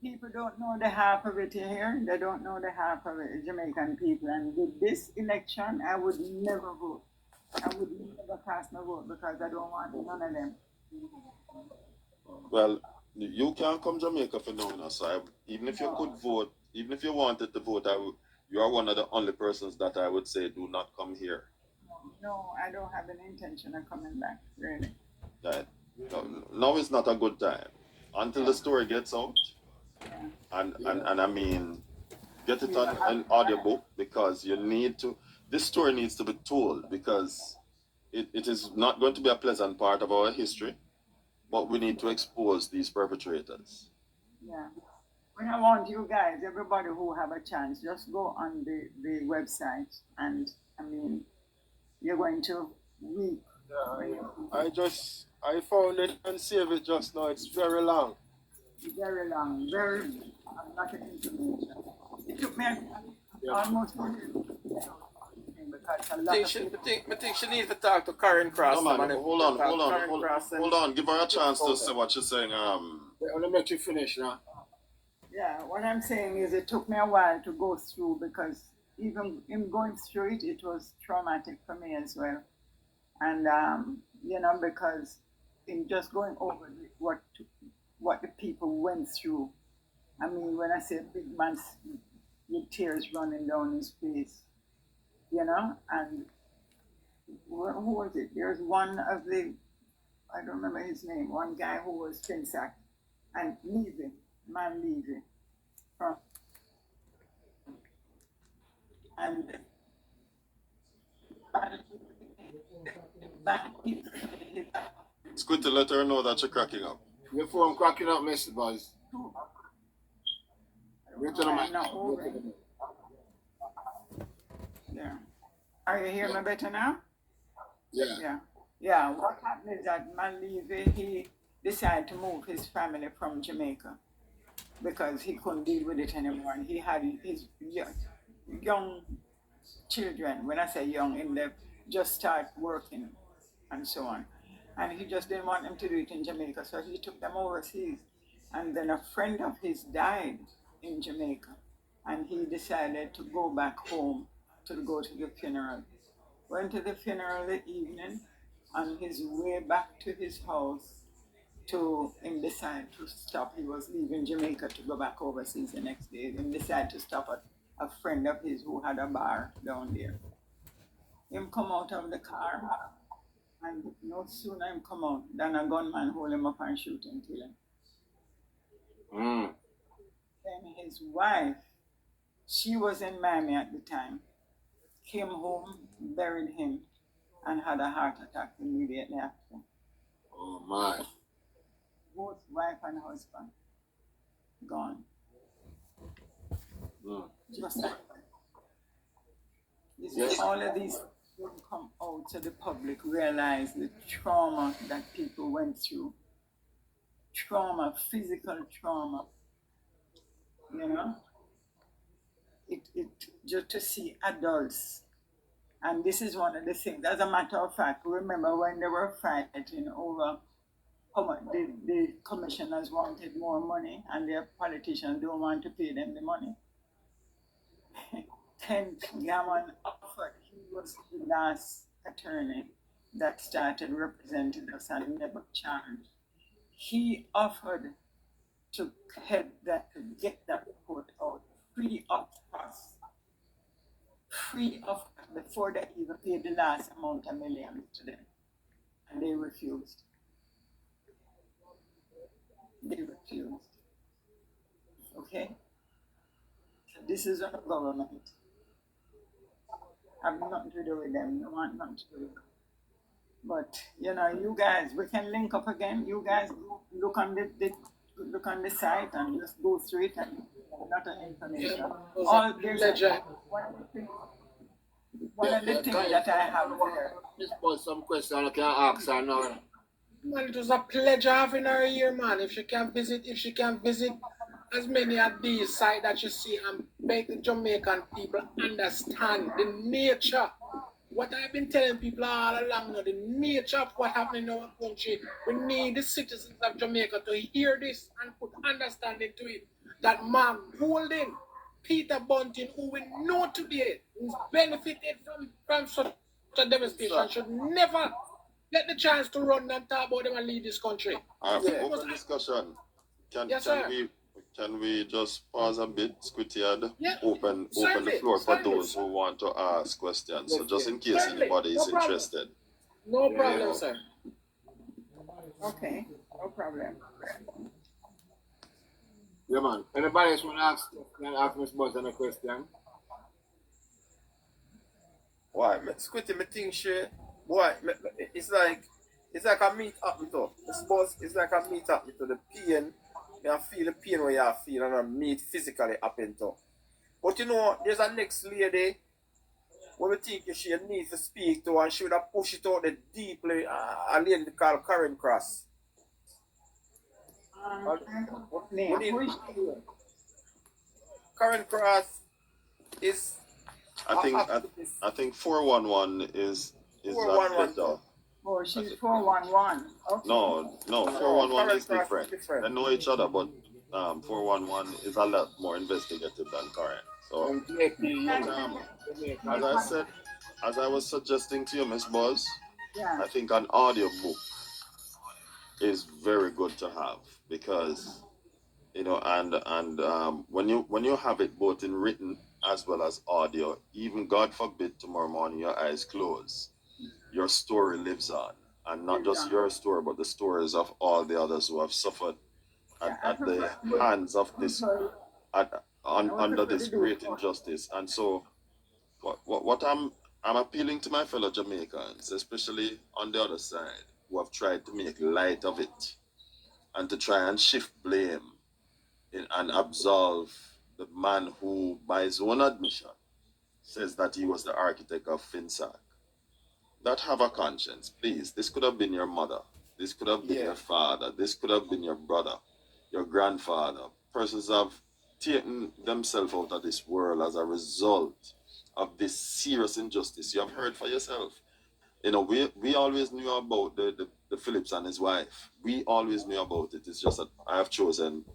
People don't know the half of it here. They don't know the half of it, Jamaican people. And with this election, I would never vote. I would never cast my vote because I don't want none of them. Well, you can't come Jamaica for now, so even if you could vote, even if you wanted to vote, you are one of the only persons that I would say do not come here. No, I don't have an intention of coming back, really. That now is not a good time until the story gets out, Yeah. and I mean, get it on an audiobook, because you need to. This story needs to be told, because it is not going to be a pleasant part of our history, but we need to expose these perpetrators. Yeah. When I want you guys, everybody who have a chance, just go on the website, and I mean, you're going to weep. I found it and saved it just now. It's very long. Very long, very a lot of information. It took me almost a year because a lot of people. I think she needs to talk to Karen Cross. No, man, hold on. Karen Hold on. Give her a chance to say what she's saying. Let me let you finish now. Yeah, what I'm saying is it took me a while to go through, because even in going through it, it was traumatic for me as well. And, you know, because in just going over what the people went through, I mean, when I say big man with tears running down his face, you know, and who was it? There's one of the, I don't remember his name, one guy who was Finsac, and Levy, from, and It's good to let her know that you're cracking up. Your phone cracking up, Mr. Buzz. Yeah. Are you hearing me better now? Yeah. Yeah. What happened is that Levy, he decided to move his family from Jamaica because he couldn't deal with it anymore. And he had his young children, when I say young, in the just start working and so on. And he just didn't want them to do it in Jamaica, so he took them overseas. And then a friend of his died in Jamaica, and he decided to go back home to go to the funeral. Went to the funeral the evening. On his way back to his house, him decide to stop. He was leaving Jamaica to go back overseas the next day. He decided to stop at a friend of his who had a bar down there. Him come out of the car, and no sooner him come out than a gunman hold him up and shoot and kill him. Then his wife, she was in Miami at the time, came home, buried him, and had a heart attack immediately after. Oh my. Both wife and husband gone. Just like that. All of these will come out so the public realize the trauma that people went through. Trauma, physical trauma. You know? It just to see adults. And this is one of the things. As a matter of fact, remember when they were fighting over how much the commissioners wanted more money and their politicians don't want to pay them the money. Kent Gammon offered, he was the last attorney that started representing us and never charged. He offered to head that, to get that report out free of cost. Free of cost, before they even paid the last amount of millions to them. And they refused. They refused. Okay? So this is our government. Have nothing to do with them. No want nothing to do with them. But you know, you guys, we can link up again. You guys look on the site and just go through it and a lot of information. All there's one of the things that I have there. Just put some question I can ask her now. Man, it was a pleasure having her here, man. If she can visit as many of these sites that you see and make the Jamaican people understand the nature. What I've been telling people all along now, the nature of what happened in our country. We need the citizens of Jamaica to hear this and put understanding to it. That man Golden, Peter Bunting, who we know today, who's benefited from such a devastation, should never get the chance to run and talk about them and lead this country. Open discussion. Can can we just pause a bit, Squiddy, Yeah, open the certainly, floor for certainly, those who want to ask questions. So just in case certainly, anybody no is problem. interested. No you problem, know. sir. Okay, no problem. Yeah, man. Anybody else want to ask Miss Buzz any question? Why, Squiddy, me think she, boy, it's like a meet up me to. I suppose it's like a meet up me to the pain. I feel the pain where you feel and I meet physically happen to. But you know, there's a next lady where we think she need to speak to and she would have pushed it out there deeply. A lady called Karen Cross. Name, need- who is she? Karen Cross is I think 411 is a 411 better. Oh, she's 411. Okay. No, No, 411 Karen is Cross different. is different. They know each other, but 411 is a lot more investigative than Karen. So, And JP, as I was suggesting to you, Miss Buzz, Yeah. I think an audio book is very good to have because when you have it both in written as well as audio, even God forbid tomorrow morning your eyes close, your story lives on, and not just your story, but the stories of all the others who have suffered at the hands of this under this great injustice. And so, what I'm appealing to my fellow Jamaicans, especially on the other side, who have tried to make light of it and to try and shift blame and absolve the man who, by his own admission, says that he was the architect of Finsac. That have a conscience, please. This could have been your mother. This could have been your father. This could have been your brother, your grandfather. Persons have taken themselves out of this world as a result of this serious injustice. You have heard for yourself. We always knew about the Phillips and his wife. We always knew about it. It's just that I have chosen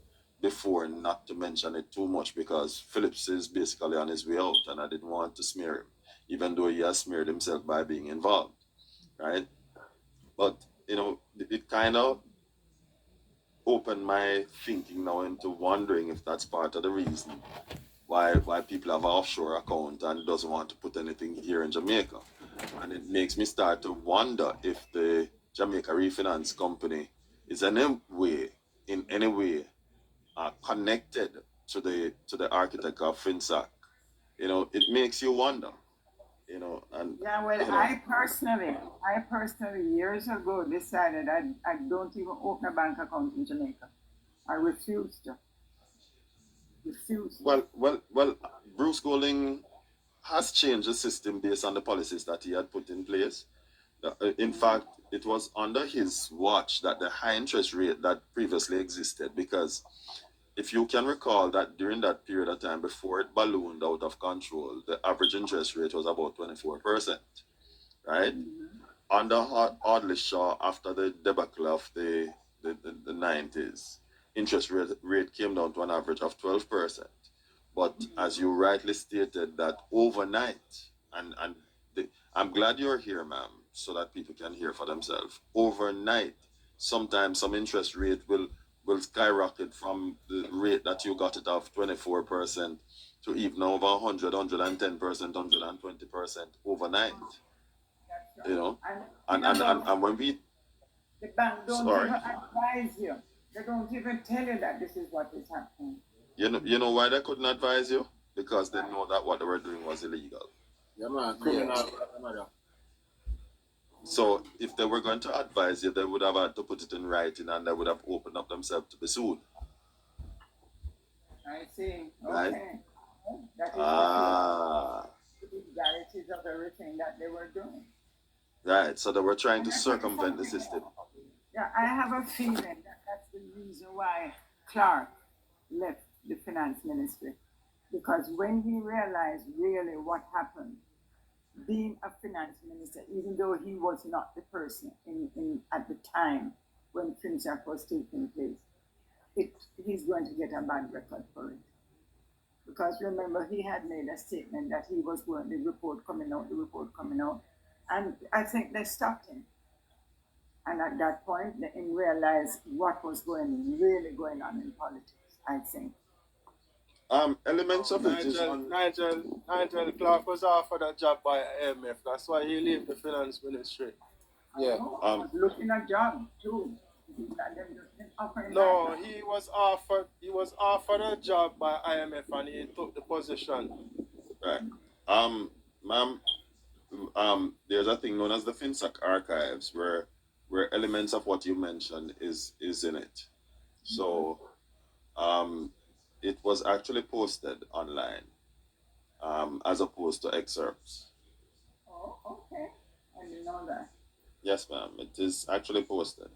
before not to mention it too much because Phillips is basically on his way out and I didn't want to smear him, even though he has smeared himself by being involved, right? But, it kind of opened my thinking now into wondering if that's part of the reason why people have an offshore account and doesn't want to put anything here in Jamaica. And it makes me start to wonder if the Jamaica Refinance Company is in any way connected to the architect of Finsac. It makes you wonder. And Yeah, well, I personally, years ago decided I don't even open a bank account in Jamaica. I refused to. Well, Bruce Golding has changed the system based on the policies that he had put in place. In fact, it was under his watch that the high interest rate that previously existed, because if you can recall that during that period of time before it ballooned out of control, the average interest rate was about 24%, right? Under Audley Shaw, after the debacle of the 90s, interest rate came down to an average of 12%. But as you rightly stated, that overnight, I'm glad you're here, ma'am, so that people can hear for themselves. Overnight, sometimes some interest rate will skyrocket from the rate that you got it of 24% to even over 100, 110%, 120% overnight. And when we the bank don't even advise you. They don't even tell you that this is what is happening. You know why they couldn't advise you? Because they know that what they were doing was illegal. Yeah, man. Criminal. So if they were going to advise you, they would have had to put it in writing and they would have opened up themselves to be sued. I see. Right? Okay. That is the legalities of everything that they were doing. Right. So they were trying to circumvent the system. Yeah, I have a feeling that that's the reason why Clark left the finance ministry. Because when he realized really what happened, being a finance minister, even though he was not the person at the time when Finsac was taking place, he's going to get a bad record for it. Because remember, he had made a statement that he was going, the report coming out, and I think they stopped him. And at that point, they realized what was really going on in politics. I think. Elements of it is Nigel Clark was offered a job by IMF. That's why he left the finance ministry. Yeah. I was looking at job too. Offering No, that. he was offered a job by IMF and he took the position. right. Ma'am, there's a thing known as the Finsac archives where elements of what you mentioned is in it. So it was actually posted online as opposed to excerpts. Oh, okay. I didn't know that. Yes, ma'am. It is actually posted.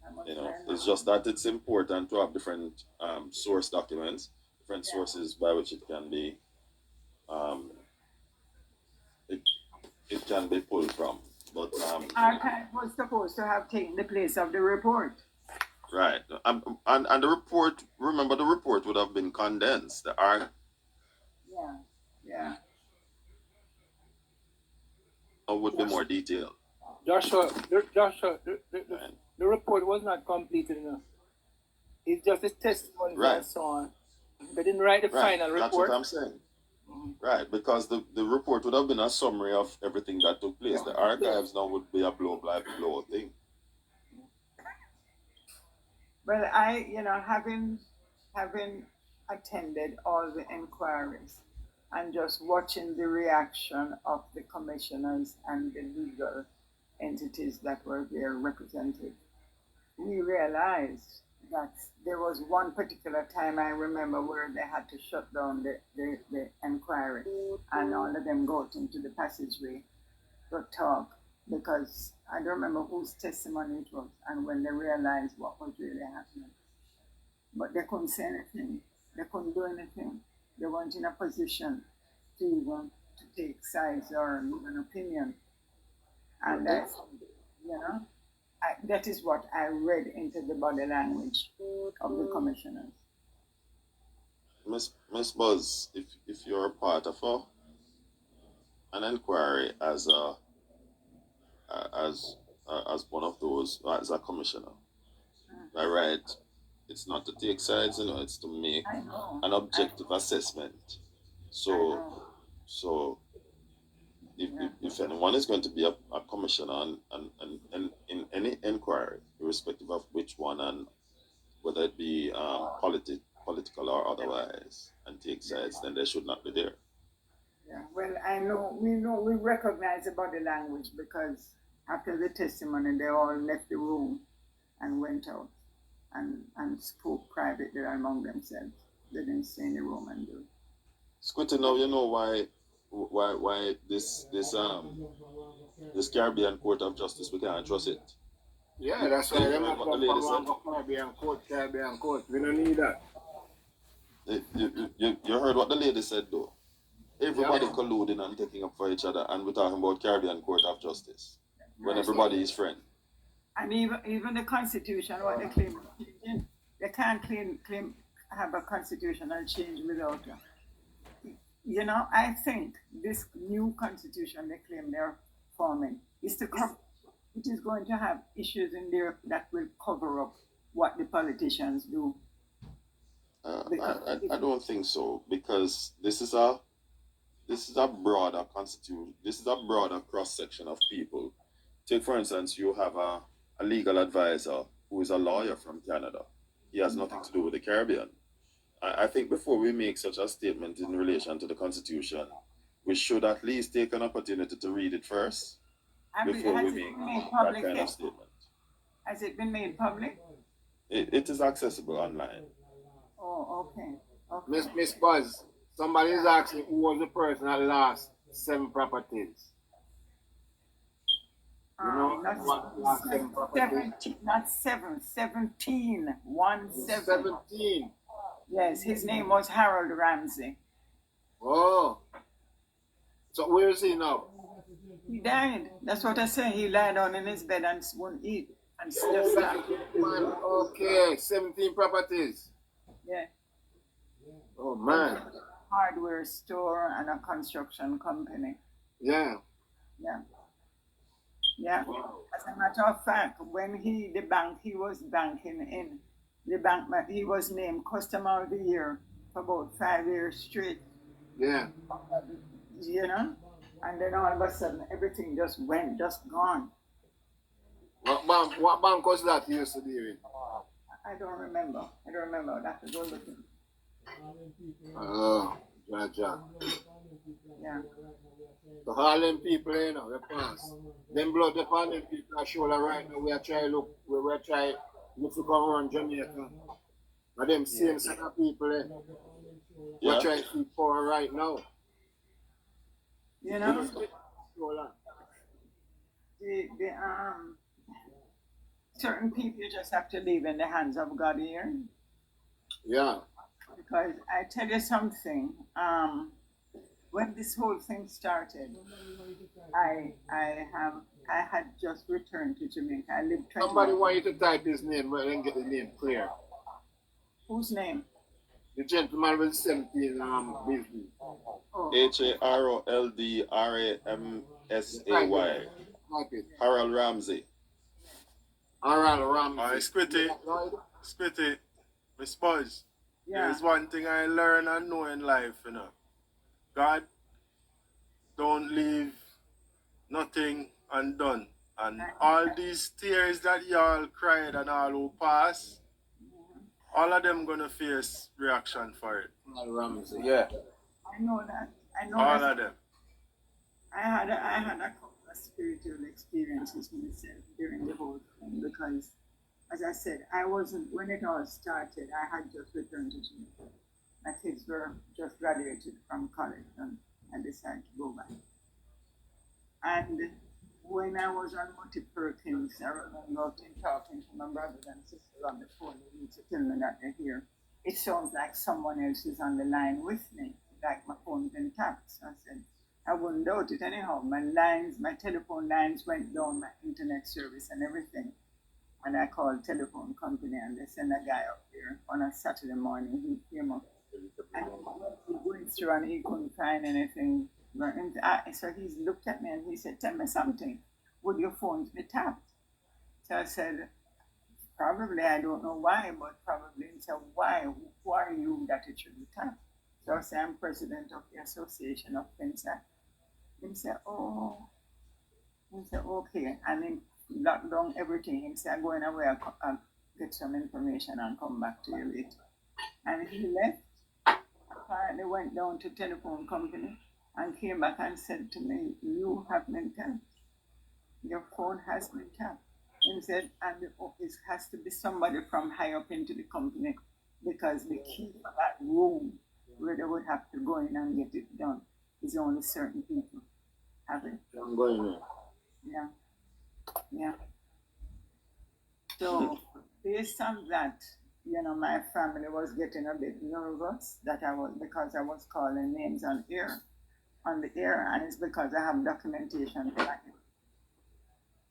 I must You know, find it's out. just that it's important to have different source documents, different Yeah. sources by which it can be um, it can be pulled from. But Archive was supposed to have taken the place of the report. right, and the report. Remember, the report would have been condensed. Yeah. Yeah. Would be more detailed. Joshua, Right. the report was not completed enough. It's just a testimony Right. and so on. They didn't write the Right. final That's report. what I'm saying. Right, because the report would have been a summary of everything that took place. The archives now would be a blow by blow thing. Well, having attended all the inquiries and just watching the reaction of the commissioners and the legal entities that were there represented, we realized that there was one particular time I remember where they had to shut down the inquiry and all of them go out into the passageway to talk because I don't remember whose testimony it was and when they realized what was really happening. But they couldn't say anything. They couldn't do anything. They weren't in a position to even to take sides or give an opinion. And that's, that is what I read into the body language of the commissioners. Miss Buzz, if you're a part of an inquiry as one of those as a commissioner, by right, it's not to take sides, it's to make I know. an objective assessment. So if anyone is going to be a commissioner and in any inquiry, irrespective of which one and whether it be political or otherwise, and take sides, then they should not be there. Yeah, well, we recognize the body language because after the testimony, they all left the room and went out and spoke privately among themselves. They didn't stay in the room and do it. Squitty, now you know why this Caribbean Court of Justice, we can't trust it. Yeah, that's why them What have the lady said. Caribbean court. We don't need that. You heard what the lady said though. Everybody Yeah. colluding and taking up for each other, and we're talking about Caribbean Court of Justice when everybody is friend. And even the Constitution, what they claim, they can't claim have a constitutional change without I think this new constitution they claim they're forming is it is going to have issues in there that will cover up what the politicians do. I don't think so, because this is a broader constitution. This is a broader cross section of people. Take for instance, you have a legal advisor who is a lawyer from Canada. He has nothing to do with the Caribbean. I think before we make such a statement in relation to the Constitution, we should at least take an opportunity to read it first before we make that kind of statement. Has it been made public? It is accessible online. Oh, okay. Miss Buzz, somebody is asking who was the person that lost 7 properties. Not 7, 17. 17. 17. Yes, his name was Harold Ramsey. Oh. So where is he now? He died. That's what I say. He lied down in his bed and wouldn't eat. And just Man, okay, 17 properties. Yeah. Oh man. Hardware store and a construction company. Yeah. Yeah. As a matter of fact, when he was banking in The bankman, he was named Customer of the Year for about 5 years straight, Yeah. you know? And then all of a sudden, everything just went, just gone. What bank was that you used to deal with? I don't remember. I don't remember. I'd have to go looking. Oh, Jaja. Yeah. The Harlem people, you know, they pass. Them blood upon them people are shoulder right now. We are trying look, we are trying look to come around Jamaica. But them same set of people, we are trying to keep power right now. You know, Shoulder. the certain people you just have to leave in the hands of God here. Yeah. Because I tell you something, when this whole thing started, I had just returned to Jamaica. I lived 20 Somebody want you to type his name but then get the name clear. Whose name? The gentleman with 17 business. Oh. HAROLDRAMSAY. Type it. Harold Ramsey. Harold Ramsey. Alright, Squitty, Miss Buzz. Yeah. There's one thing I learn and know in life, you know. God don't leave nothing undone. And all these tears that y'all cried and all who pass, all of them gonna face reaction for it. Harold Ramsey. Yeah. I know that. I know All that. of them. I had a couple of spiritual experiences myself during the whole thing because, as I said, I wasn't, when it all started, I had just returned to Jamaica. My kids were just graduated from college and I decided to go back. And when I was on Monty Perkins, I remember often talking to my brothers and sisters on the phone. They used to tell me that they're here. It sounds like someone else is on the line with me, like my phone's been tapped. So I said, I wouldn't doubt it anyhow. My telephone lines went down, my internet service and everything. And I called telephone company and they sent a guy up there on a Saturday morning. He came up and he was going through and he couldn't find anything. So he looked at me and he said, tell me something. Would your phones be tapped? So I said, probably, I don't know why, but probably. He said, why? Who are you that it should be tapped? So I said, I'm president of the Association of Finsac. He said, oh. He said, okay. And he locked down everything. He said, I'm going away, I'll get some information and come back to you later. And he left. Apparently went down to telephone company and came back and said to me, you have been tapped. Your phone has been tapped. He said, and it has to be somebody from high up into the company because the key for that room where they would have to go in and get it done is only certain people have it. I'm going there. Yeah. Yeah. So based on that, you know, my family was getting a bit nervous that because I was calling names on the air, and it's because I have documentation for that.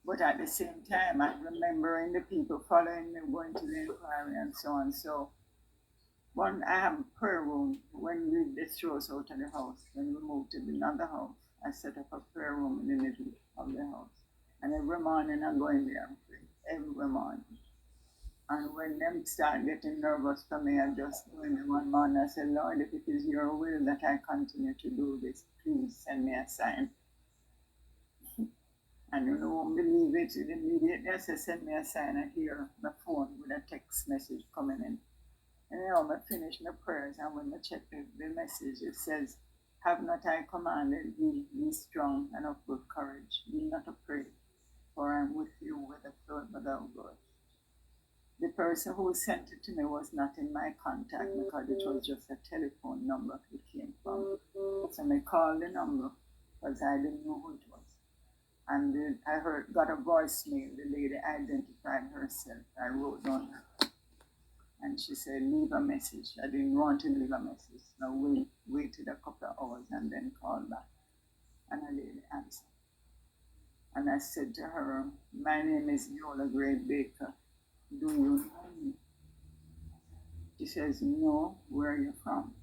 But at the same time, I'm remembering the people following me, going to the inquiry and so on. So I have a prayer room. When they threw us out of the house, when we moved to another house, I set up a prayer room in the middle of the house. And every morning I go in there and pray, every morning. And when them start getting nervous for me, I just go in one morning, I say, Lord, if it is your will that I continue to do this, please send me a sign. And you won't believe it, immediately I say, send me a sign, I hear my phone with a text message coming in. And I finish my prayers, and when I check the message, it says, have not I commanded thee, be strong and of good courage, be not afraid, for I am with you whithersoever thou goest. The person who sent it to me was not in my contact because it was just a telephone number it came from. So I called the number because I didn't know who it was. And I got a voicemail. The lady identified herself. I wrote down her. And she said, leave a message. I didn't want to leave a message. So I waited a couple of hours and then called back. And a lady answered. And I said to her, my name is Yola Great Baker. Do you know me? She says, no, where are you from?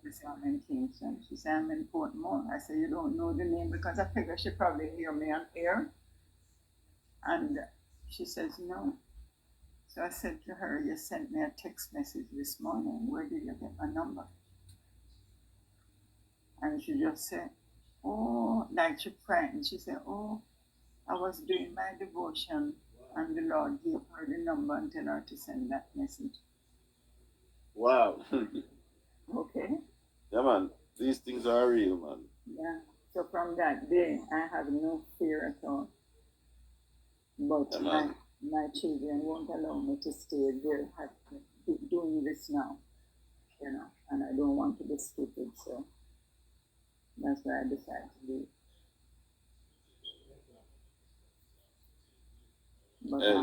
I said, I'm in Kingston. She said, I'm in Portmore. I said, you don't know the name because I figured she'd probably hear me on air. And she says, no. So I said to her, you sent me a text message this morning. Where did you get my number? And she just said, oh, like she frightened. She said, oh, I was doing my devotion and the Lord gave her the number and tell her to send that message. Wow. Okay? Yeah, man. These things are real, man. Yeah. So from that day, I have no fear at all. But Yeah, man. my children won't allow me to stay there doing this now, you know, and I don't want to be stupid, so that's why I decided to do it. But Hey,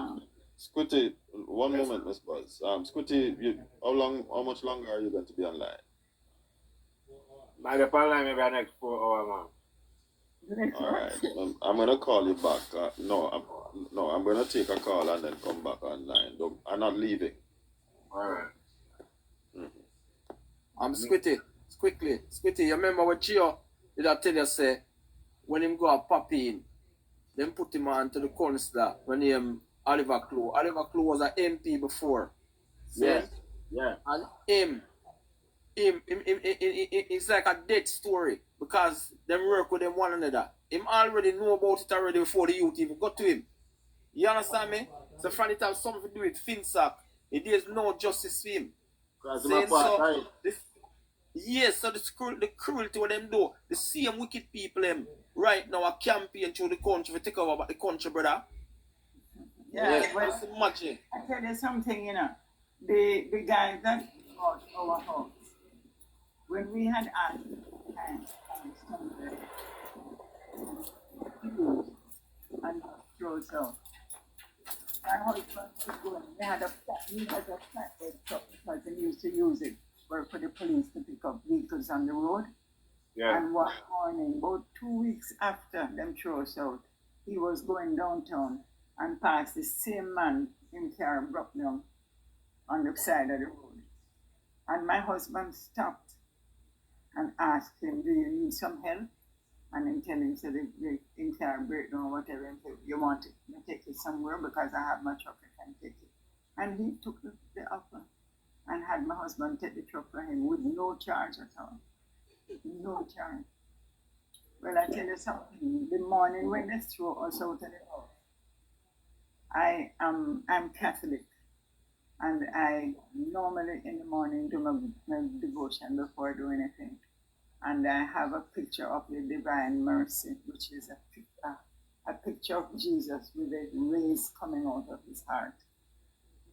Scooty, one moment, Miss Buzz. Scooty, how much longer are you going to be online? By the online maybe the next 4 hours, man. All right. I'm gonna call you back. I'm gonna take a call and then come back online. I'm not leaving. Alright. Squitty, Squitty, you remember what Chio did I tell you say when him go a pop in, then put him on to the councillor when he Oliver Clough. Oliver Clough was an MP before. Yes. Yeah. And him, it's like a dead story because them work with them one another. Him already know about it already before the youth even got to him. You understand me? So from it have something to do with Finsac. It is no justice for him. Saying so, yes, so the cruelty what them do, the same wicked people them right now are campaign through the country to take over about the country, brother. yeah, well, just imagine. I tell you something, you know, the guy that bought our house, when we had asked and throws out, my husband was going, he had a flatbed truck because he used to use it for the police to pick up vehicles on the road. Yeah. And one morning, about 2 weeks after them throw us out, he was going downtown and passed the same man in car broke down on the side of the road. And my husband stopped and asked him, do you need some help? And then tell him, so the in-car breakdown or whatever, and said, you want it to take it somewhere because I have my truck, I can take it. And he took the offer and had my husband take the truck for him with no charge at all. No charge. Well, I tell you something, the morning when they throw us out of the house, I'm Catholic, and I normally in the morning do my devotion before I do anything. And I have a picture of the Divine Mercy, which is a picture of Jesus with a rays coming out of his heart.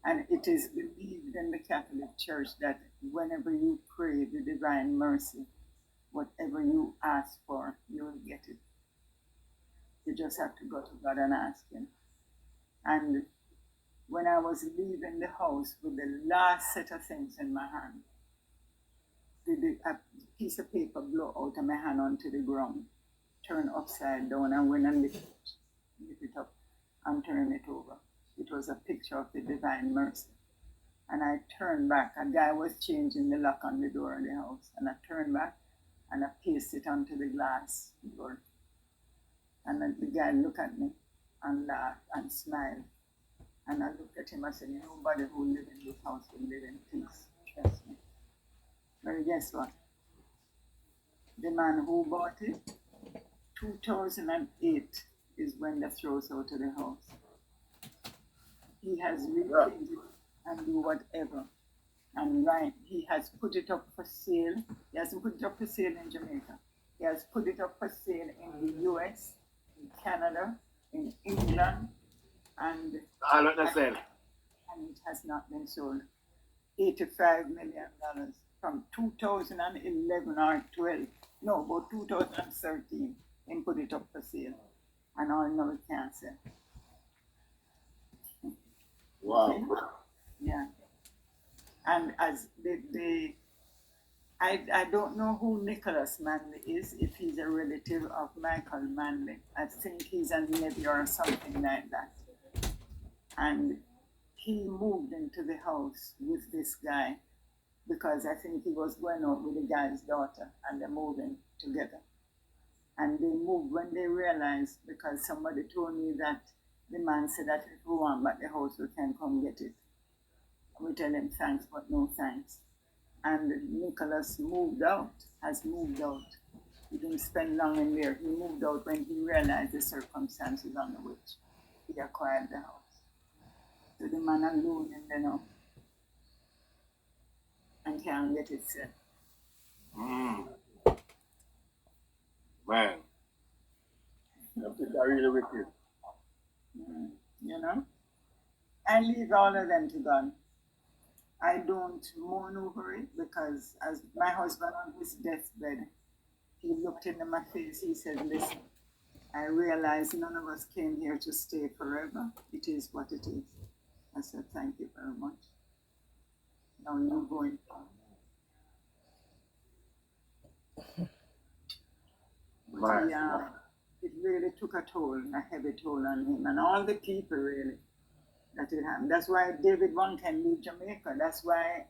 And it is believed in the Catholic Church that whenever you pray the Divine Mercy, whatever you ask for, you will get it. You just have to go to God and ask him. And when I was leaving the house with the last set of things in my hand, a piece of paper blow out of my hand onto the ground, turn upside down, and when I lift it up and turn it over. It was a picture of the Divine Mercy. And I turned back. A guy was changing the lock on the door of the house, and I turned back and I pasted it onto the glass door. And then the guy looked at me and laughed and smiled. And I looked at him and said, nobody who lives in this house will live in peace. Trust me. Well, guess what? The man who bought it, 2008 is when they throw us out of the house. He has repainted it and do whatever. And right, he has put it up for sale. He hasn't put it up for sale in Jamaica. He has put it up for sale in the US, in Canada, in England, and it has not been sold. $85 million from 2011 or 12, no, about 2013, and put it up for sale. And all know it can't sell. Wow. Okay? Yeah. And as I don't know who Nicholas Manley is, if he's a relative of Michael Manley. I think he's a nephew or something like that. And he moved into the house with this guy because I think he was going out with the guy's daughter and they're moving together. And they moved when they realized, because somebody told me that the man said that if we want back the house, we can come get it. We tell him thanks, but no thanks. And Nicholas has moved out. He didn't spend long in there. He moved out when he realized the circumstances under which he acquired the house. So the man alone in there now and can't get it set. Man. That's really wicked. You know? I leave all of them to God. I don't mourn over it because as my husband on his deathbed, he looked into my face, he said, listen, I realize none of us came here to stay forever. It is what it is. I said, thank you very much. Now you're going. But it really took a heavy toll on him and all the people really that it happened. That's why David Bunting leave Jamaica. That's why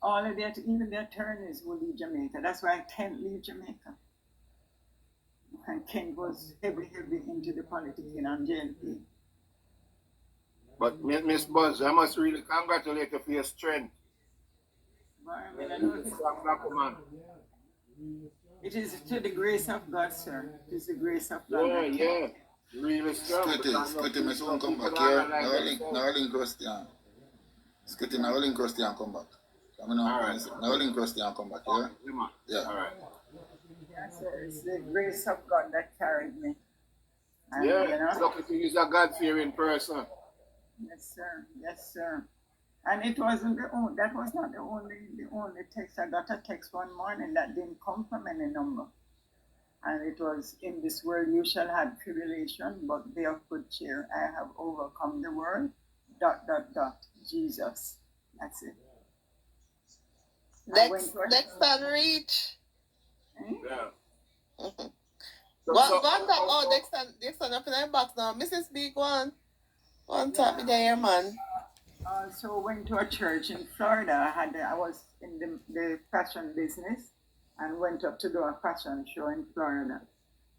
all of that, even the attorneys will leave Jamaica. That's why Kent leave Jamaica. And Kent was heavy into the politics and JLP. But Miss Buzz, I must really congratulate you for your strength. Well, I mean, I know it is to the grace of God, sir. It is the grace of God. Yeah. Really strong. Scotty, my son come back here. Now link Christian. Scotty, now link Christian come back. Now link Christian come back, yeah? Yeah. All right. Yeah, sir. It's the grace of God that carried me. And, Yeah, you know, lucky to use a God-fearing person. Yes, sir. Yes, sir. And it wasn't that was not the only text. I got a text one morning that didn't come from any number. And it was, in this world you shall have tribulation, but be of good cheer. I have overcome the world. ... Jesus. That's it. Next reach. Yeah. Dexter up in the box now. Mrs. B, go on. Go on top of there, man. So went to a church in Florida. I was in the fashion business and went up to do a fashion show in Florida.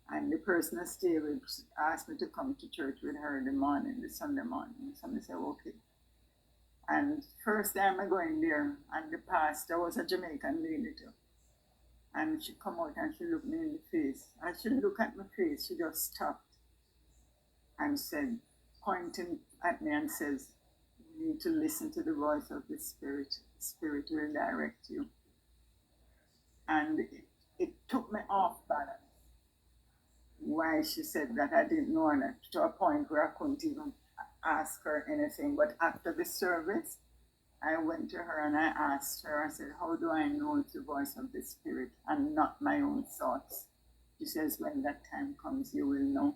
And the person I stayed with asked me to come to church with her in the Sunday morning. So I said, okay. And first time I go in there, and the pastor was a Jamaican lady too. And she come out and she looked me in the face. As she looked at my face, she just stopped and said, pointing at me and says, you need to listen to the voice of the Spirit. The Spirit will direct you. And it took me off balance. Why she said that, I didn't know her, to a point where I couldn't even ask her anything. But after the service, I went to her and I asked her, I said, how do I know it's the voice of the Spirit and not my own thoughts? She says, when that time comes, you will know.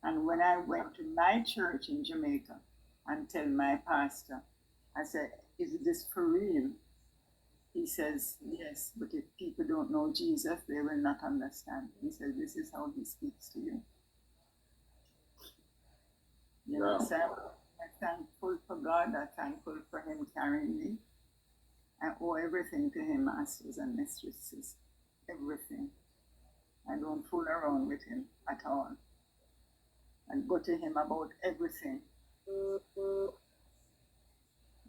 And when I went to my church in Jamaica and tell my pastor, I said, is this for real? He says, yes, but if people don't know Jesus, they will not understand. He says, this is how he speaks to you. You know, so I'm thankful for God. I'm thankful for him carrying me. I owe everything to him, masters and mistresses. Everything. I don't fool around with him at all. I go to him about everything.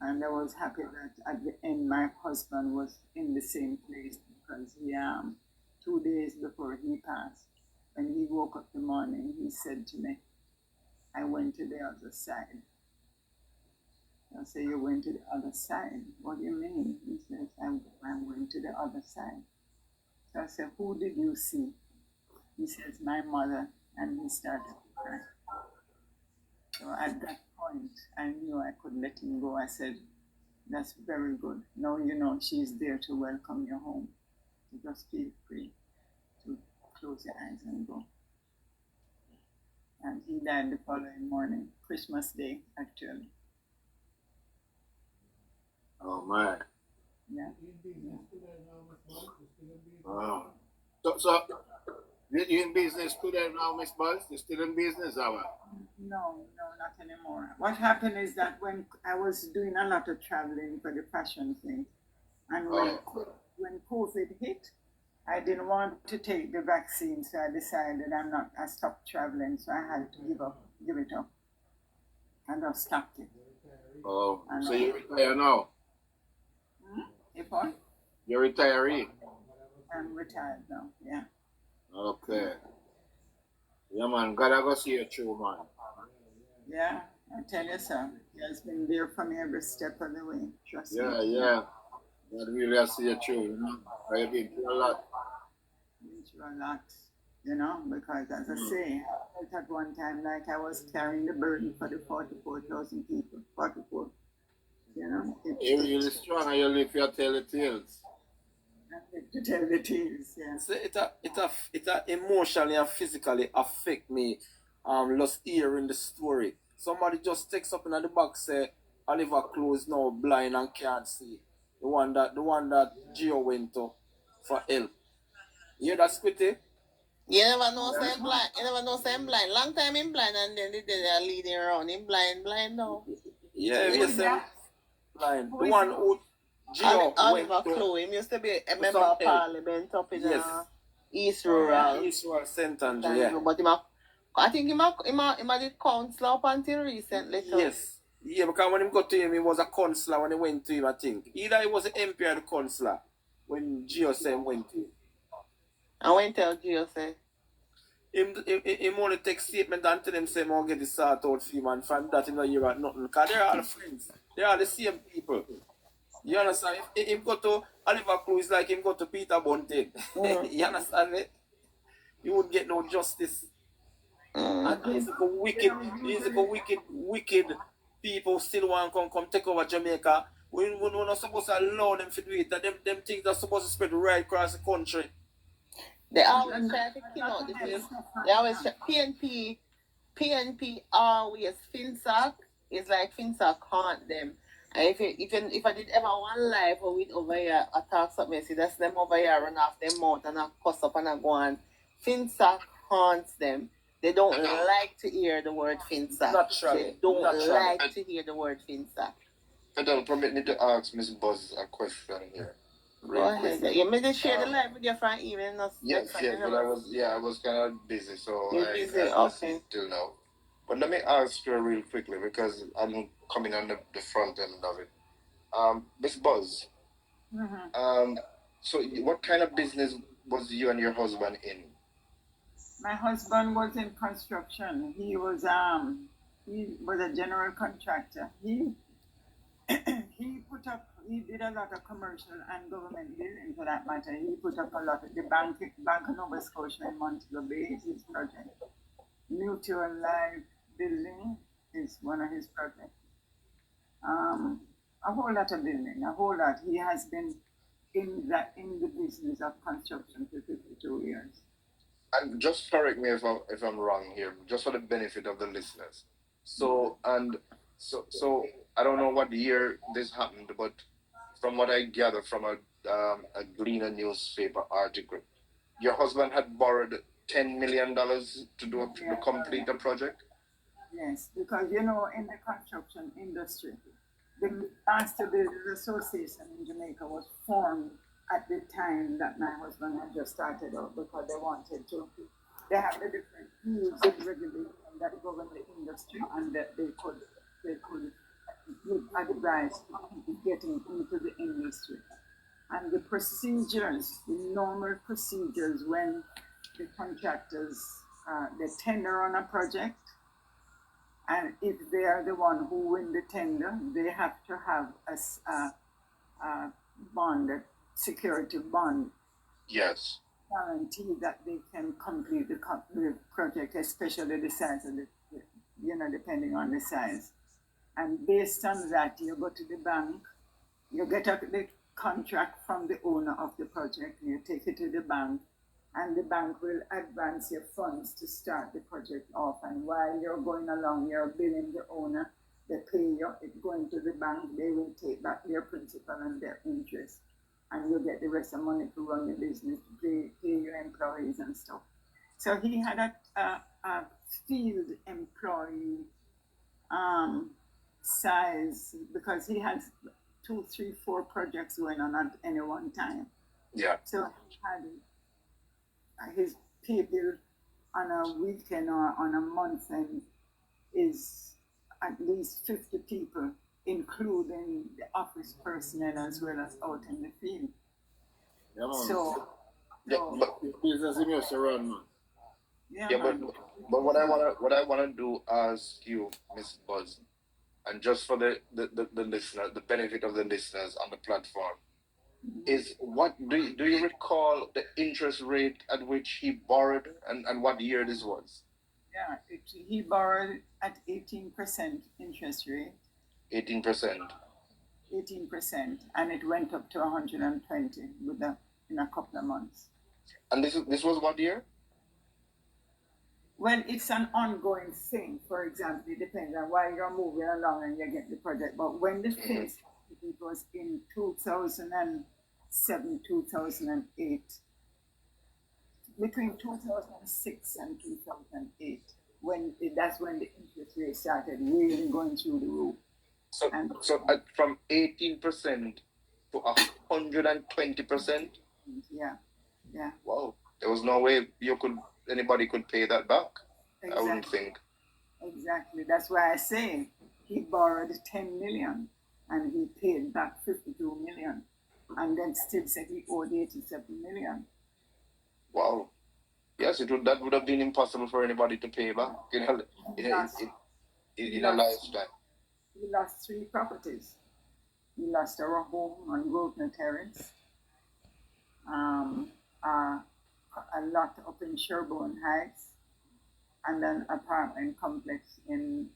And I was happy that at the end my husband was in the same place because he 2 days before he passed, when he woke up in the morning, he said to me, I went to the other side. I said, you went to the other side? What do you mean? He says, I went to the other side. So I said, who did you see? He says, my mother. And he started to cry. So at that point, I knew I could let him go. I said, that's very good. Now you know she's there to welcome you home. So just feel free to close your eyes and go. And he died the following morning, Christmas Day, actually. Oh, man. Yeah. Oh. So you in business today now, Miss Buzz? You still in business, or? No, not anymore. What happened is that when I was doing a lot of traveling for the fashion thing, and when COVID hit, I didn't want to take the vaccine, so I decided I stopped traveling, so I had to give it up. and I've stopped it. Oh, And so you retire now? If I? You're retiree? I'm retired now, yeah. Okay. Yeah, man. God, I go see you through, man. Yeah, I tell you so. He has been there for me every step of the way. Trust me. Yeah. God really has see you through, you know. I've been through a lot. Been through a lot, because as I say, I felt at one time like I was carrying the burden for the 44,000 people. 44. You're really strong and you live your tell the tales. To tell the tales, yeah. So it emotionally and physically affect me. Just hearing the story. Somebody just takes up in the box say Oliver Close now blind and can't see. The one that Gio went to for help. You hear that, Squitty? You never know say him blind. You never know say him blind. Long time him blind and then they are leading around. Him blind now. Yeah, yes, blind. The one who Gio Oliver went to. Chloe. Him used to be a member of parliament up in East Rural. East Rural Center, But I think him the councillor up until recently. Too. Yes. Yeah, because when he got to him, he was a councillor when he went to him, I think. Either he was an MP or the councillor when Gio said went to him. And when tell Gio say? Him only take statement and tell him say, I'll get the sort out for him, and from that, he don't hear about nothing. Because they're all friends. They are the same people. You understand? If him go to Oliver Cruz, like him go to Peter Bunting. You understand it? You would get no justice. And these wicked people still want to come take over Jamaica. We're not supposed to allow them to do it. Them things are supposed to spread right across the country. They always try to kill out the things. They always try, PNP always Finsac is like Finsac haunt them. And if I did ever one live with over here attack something, see that's them over here run off their mouth and I cuss up and I go on. Finsac haunts them. They don't like to hear the word Finsac. They don't like to hear the word Finsac. Fidel, permit me to ask Ms. Buzz a question here. Go ahead. You may just share the live with your friend even. Yes, but I was kind of busy, so You're busy, okay. Till now. But let me ask you real quickly because I'm coming on the front end of it. Ms. Buzz, so what kind of business was you and your husband in? My husband was in construction. He was a general contractor. He did a lot of commercial and government building for that matter. He put up a lot of the Bank of Nova Scotia in Montego Bay is his project. Mutual Life building is one of his projects. A whole lot of building, a whole lot. He has been in the business of construction for 52 years. And just correct me if I'm wrong here, just for the benefit of the listeners. So I don't know what year this happened, but from what I gather from a Gleaner newspaper article, your husband had borrowed $10 million to complete the project? Yes, because in the construction industry, the Master Builders Association in Jamaica was formed at the time that my husband had just started out because they wanted to. They have the different rules and regulations that govern the industry and that they could give advice to people getting into the industry. And the procedures, the normal procedures when the contractors, they tender on a project, and if they are the one who win the tender, they have to have a bond, a security bond. Yes. Guarantee that they can complete the project, especially the size of depending on the size. And based on that, you go to the bank, you get the contract from the owner of the project, and you take it to the bank, and the bank will advance your funds to start the project off. And while you're going along, you're billing the owner, they pay you, it's going to the bank, they will take back their principal and their interest. And you get the rest of the money to run your business, to pay your employees and stuff. So he had a field employee size because he had 2, 3, 4 projects going on at any one time. Yeah. So he had his pay bill on a weekend or on a month and is at least 50 people, including the office personnel as well as out in the field. Yeah, man. So, Yeah, so but Business in your surround, man. yeah, yeah, man. but what I wanna do, ask you, Miss Buzz, and just for the listener, the benefit of the listeners on the platform, is what do you recall the interest rate at which he borrowed and what year this was? Yeah, he borrowed at 18% interest rate. 18%. 18%, and it went up to 120 in a couple of months. And this was what year? Well, it's an ongoing thing. For example, it depends on why you're moving along and you get the project. But when the thing it was in 2007, 2008, between 2006 and 2008, that's when the interest rate started really going through the roof. So from 18% to 120%. Yeah. Wow, there was no way anybody could pay that back. Exactly. I wouldn't think. Exactly. That's why I say he borrowed 10 million and he paid back 52 million, and then still said he owed 87 million. Wow. Yes, that would have been impossible for anybody to pay back in a lifetime. He lost 3 properties. He lost a home on Grosvenor Terrace, a lot up in Sherborne Heights, and an apartment complex in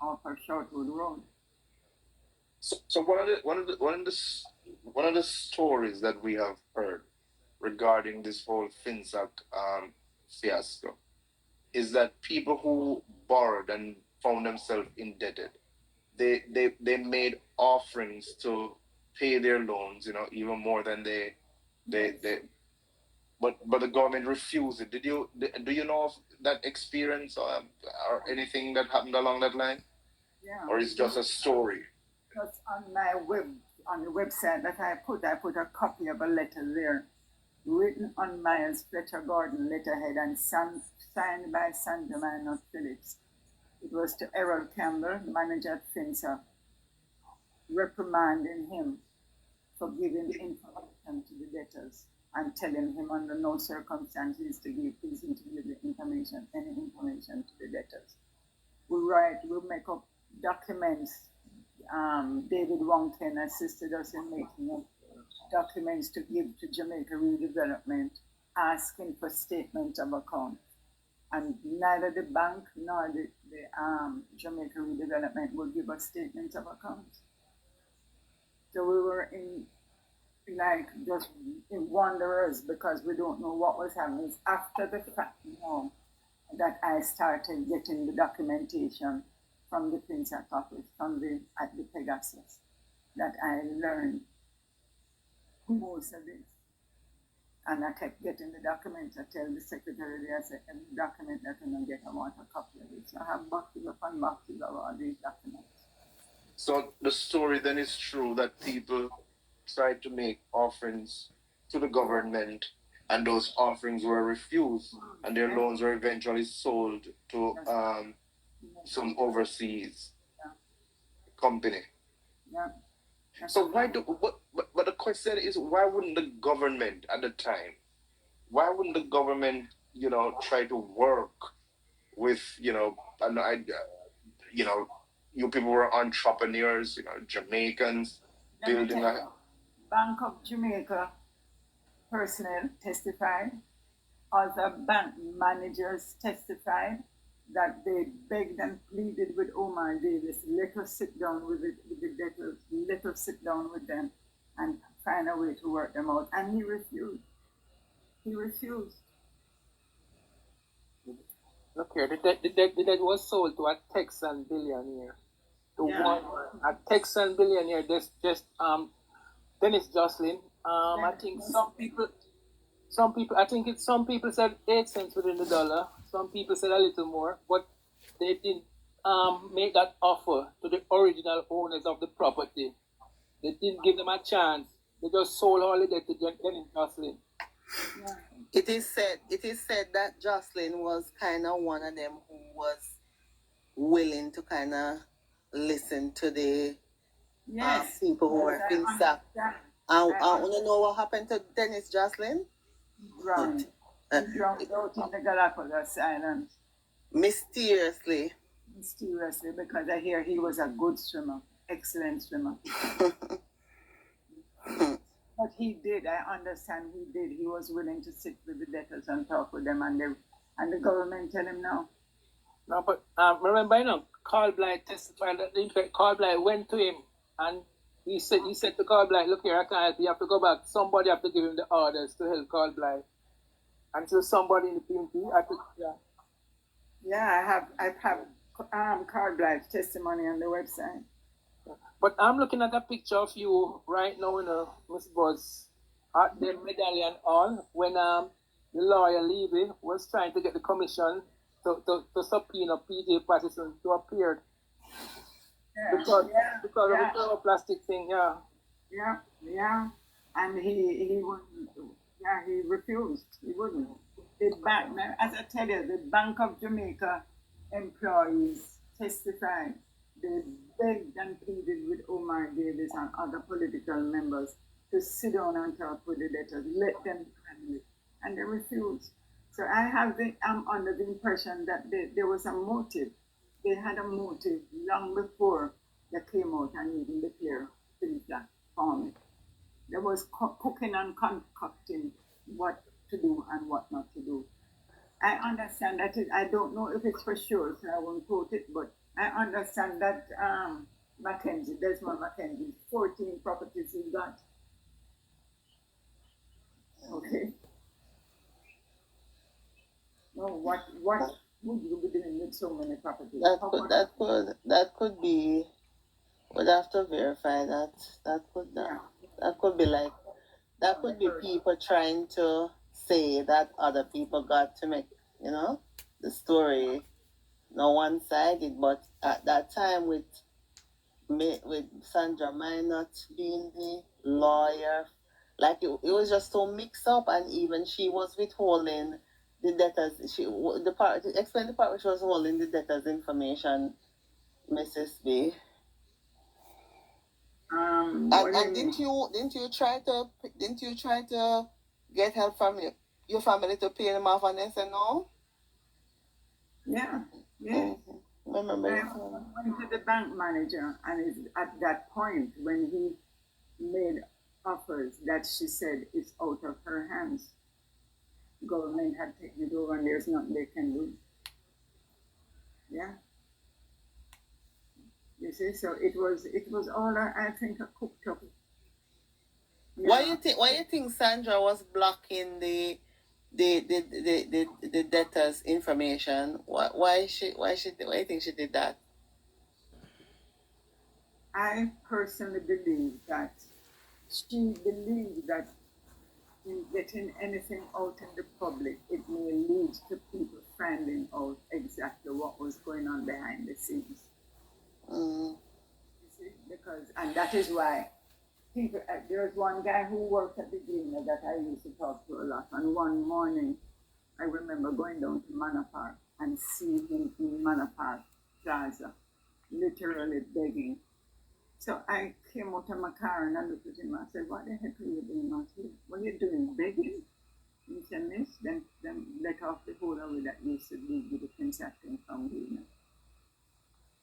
off of Shortwood Road. So one of the stories that we have heard regarding this whole Finsac fiasco is that people who borrowed and found themselves indebted, they made offerings to pay their loans, even more than they but the government refused it. Do you know of that experience or anything that happened along that line? Yeah. Or is it just a story? Because on the website that I put a copy of a letter there, written on Miles Fletcher Gordon letterhead and signed by Sandra Minor Phillips. It was to Errol Campbell, manager at Finsac, reprimanding him for giving information to the debtors and telling him under no circumstances to give any information to the debtors. We make up documents. David Wongton assisted us in making up documents to give to Jamaica Redevelopment, asking for statement of account. And neither the bank nor the Jamaica Redevelopment will give us statements of account. So we were just wanderers because we don't know what was happening. It's after the fact that I started getting the documentation from the Finsac office, at the Pegasus, that I learned most of this. And I kept getting the documents. I tell the secretary there, I said, every document that I get, I want a copy of it. So I have boxes upon boxes of all these documents. So the story then is true that people tried to make offerings to the government and those offerings were refused and their loans were eventually sold to some overseas company. Yeah. So but the question is, why wouldn't the government at the time, try to work with, you people were entrepreneurs, Jamaicans, building a... Bank of Jamaica personnel testified, other bank managers testified that they begged and pleaded with Omar Davies, let us sit down with the debtors, let us sit down with them and find a way to work them out. And he refused. Look here, the debt was sold to a Texan billionaire. A Texan billionaire, Dennis Jocelyn. I think some people said 8 cents within the dollar. Some people said a little more, but they didn't make that offer to the original owners of the property. They didn't give them a chance. They just sold all the debt to Dennis Jocelyn. Yeah. It is said that Jocelyn was kind of one of them who was willing to kind of listen to the people who were I Finsac. understand. I want to know what happened to Dennis Jocelyn. Drowned. He drowned out in the Galapagos Islands. Mysteriously. Mysteriously, because I hear he was a good swimmer, excellent swimmer. But he did, I understand he did. He was willing to sit with the debtors and talk with them, and the government tell him no. No, but remember, Carl Blight testified that Carl Blight went to him and he said to Carl Blight, look here, I can't help you, have to go back. Somebody have to give him the orders to help Carl Blight. And so somebody in the PNP had to, Yeah, I have Carl Blight's testimony on the website. But I'm looking at a picture of you right now, Miss Buzz, at the medallion all when the lawyer Levy was trying to get the commission to subpoena PJ Patterson to appear. Because of the thermoplastic thing, Yeah. And he wouldn't, he refused. He wouldn't. The bank, as I tell you, the Bank of Jamaica employees testified. They begged and pleaded with Omar Davies and other political members to sit down and talk with the debtors, let them handle it. And they refused. So I'm under the impression that there was a motive. They had a motive long before they came out and even declared things that farming. There was cooking and concocting what to do and what not to do. I understand that I don't know if it's for sure, so I won't quote it, but I understand that Desmond Mackenzie, 14 properties he got. Okay. No, what would you be doing with so many properties? That could be. We'd have to verify that. That could be like, that could be people trying to say that other people got to make, the story no one-sided. But at that time, with Sandra Minot being the lawyer, like it was just so mixed up, and even she was withholding the debtors. Explain the part where she was holding the debtors' information, Mrs. B. And didn't you try to get help from your family to pay them off, and they said no? Yeah. Mm-hmm. Remember, I went to the bank manager, and at that point when he made offers that she said it's out of her hands. Government had taken it over, and there's nothing they can do. Yeah. You see, so it was all I think cooked up. Yeah. Why you think Sandra was blocking the debtors' information? Why do you think she did that? I personally believe that she believed that in getting anything out in the public, it may lead to people finding out exactly what was going on behind the scenes. You see, and that is why people. There's one guy who worked at the Gleaner that I used to talk to a lot. And one morning, I remember going down to Manor Park and seeing him in Manor Park Plaza, literally begging. So I came out of my car and I looked at him and I said, "What the heck are you doing out here? What are you doing, begging?" He said, "Miss, then let off the whole of it that used to do with the Finsac thing from Gleaner."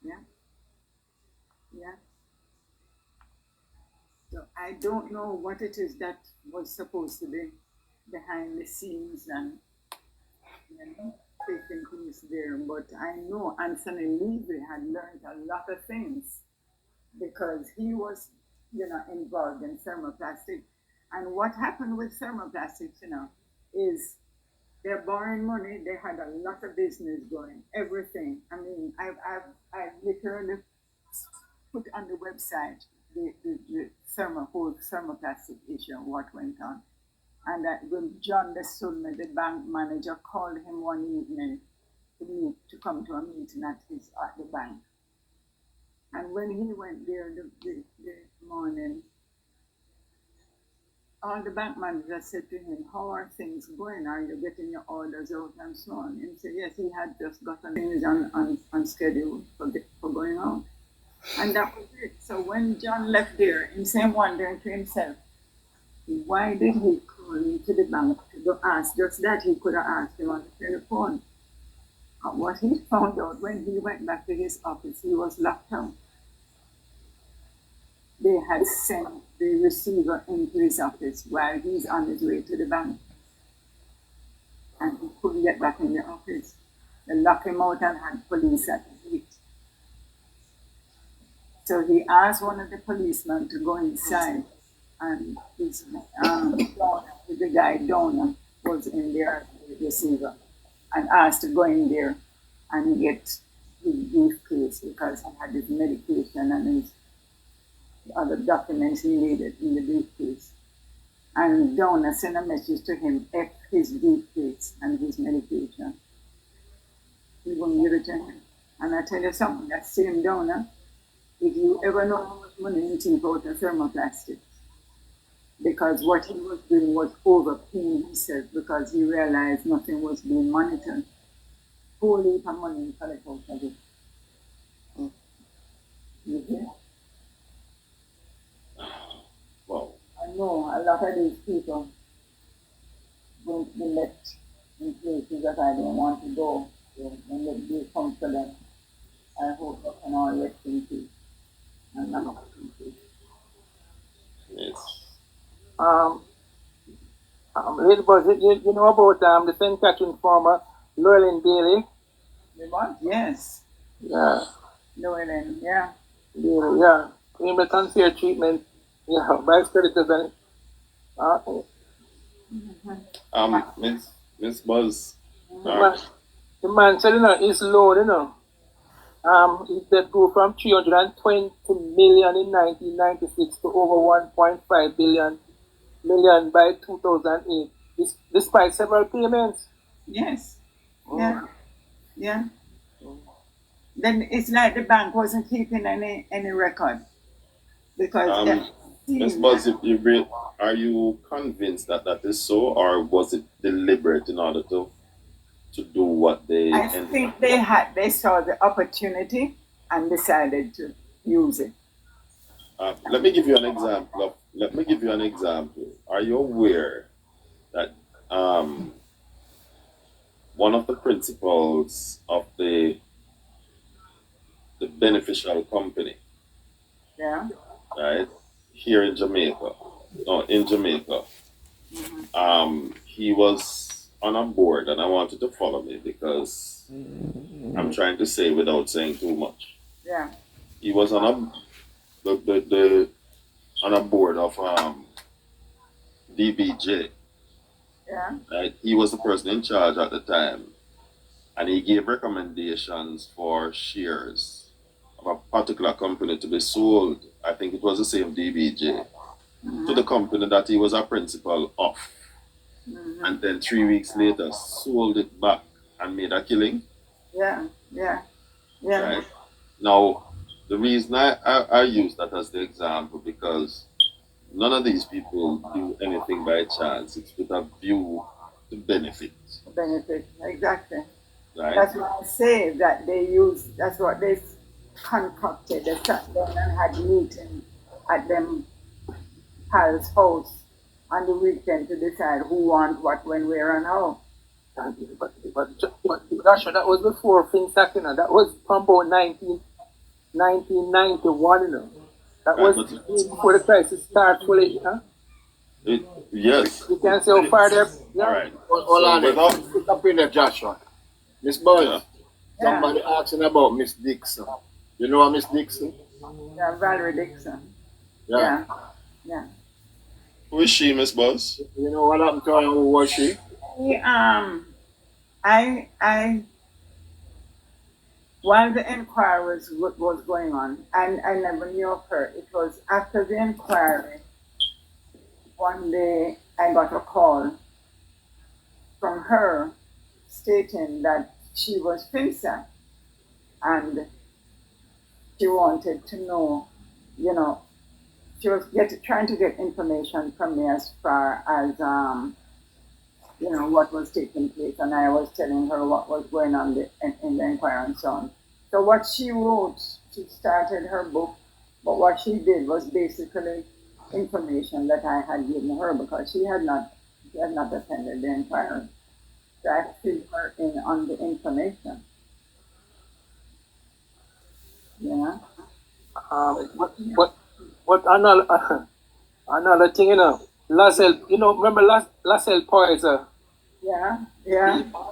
Yeah. So I don't know what it is that was supposed to be behind the scenes and taking things there, but I know Anthony Levy had learned a lot of things because he was, involved in thermoplastic. And what happened with thermoplastics, is they're borrowing money. They had a lot of business going, everything. I mean, I've literally put on the website the whole thermoplastic issue and what went on. And when John De Sulme, the bank manager, called him one evening to come to a meeting at the bank. And when he went there the morning all the bank managers said to him, how are things going? Are you getting your orders out and so on? And he said, yes, he had just gotten things on schedule for going out. And that was it. So when John left there, he said wondering to himself, why did he call into the bank to go ask just that? He could have asked him on the telephone. What he found out when he went back to his office, he was locked out. They had sent the receiver into his office while he's on his way to the bank. And he couldn't get back in the office. They locked him out and had police at the gate. So he asked one of the policemen to go inside, and his the guy Donor was in there, the receiver, and asked to go in there and get his briefcase because he had his medication and his other documents he needed in the briefcase. And Donor sent a message to him, F his briefcase and his medication. He wouldn't give it to him. And I tell you something, that same Donor, if you ever know how much money he took out of thermoplastic, because what he was doing was overpaying himself because he realized nothing was being monitored. Whole heap of money he collect out of it. You hear? Wow. I know a lot of these people won't be left in places that I don't want to go. So when they come to them, I hope they can all rest in peace. And not in peace. Yes. Little boys, you know about the St. Catherine farmer, Llewellyn Bailey? The what? Yes. Yeah. Llewellyn, yeah. Bailey, yeah. Criminal unfair treatment, yeah, by creditors and Miss Buzz. the man said, his loan, his debt grew from 320 million in 1996 to over 1.5 million by 2008, despite several payments. Yes. Yeah. Yeah. Then it's like the bank wasn't keeping any record. Because Miss Buzz, are you convinced that that is so, or was it deliberate in order to do what they? I think they saw the opportunity and decided to use it. Let me give you an example. Are you aware that one of the principles of the beneficial company, yeah, right, here in Jamaica, he was on a board, and I wanted to follow me because I'm trying to say without saying too much. Yeah. He was on a board of DBJ. Yeah. Right? He was the person in charge at the time, and he gave recommendations for shares of a particular company to be sold. I think it was the same DBJ to the company that he was a principal of. And then 3 weeks later sold it back and made a killing. Yeah. Right? Now, the reason I use that as the example, because none of these people do anything by chance. It's with a view to benefit. Benefit, exactly. Right? That's what I say, that that's what they concocted. They sat down and had meetings at them pals' house on the weekend to decide who wants what, when, where, and how. But Joshua, that was before Finsac, that was from about 1991, That was before the crisis started fully, Yes. You can see how far they're. Yeah. All right. Hold on, pick up in there, Joshua. Miss Buzz, somebody asking about Miss Dixon. You know Miss Dixon? Yeah, Valerie Dixon. Yeah. Who is she, Miss Buzz? You know what happened to her? Who was she? While the inquiry was going on, and I never knew of her. It was after the inquiry, one day I got a call from her stating that she was Finsac, and she wanted to know, she was trying to get information from me as far as what was taking place, and I was telling her what was going on in the inquiry and so on. So what she wrote, she started her book, but what she did was basically information that I had given her because she had not attended the inquiry. So I filled her in on the information. Yeah. What another thing, Lassell, remember Lassell Poyser? Yeah.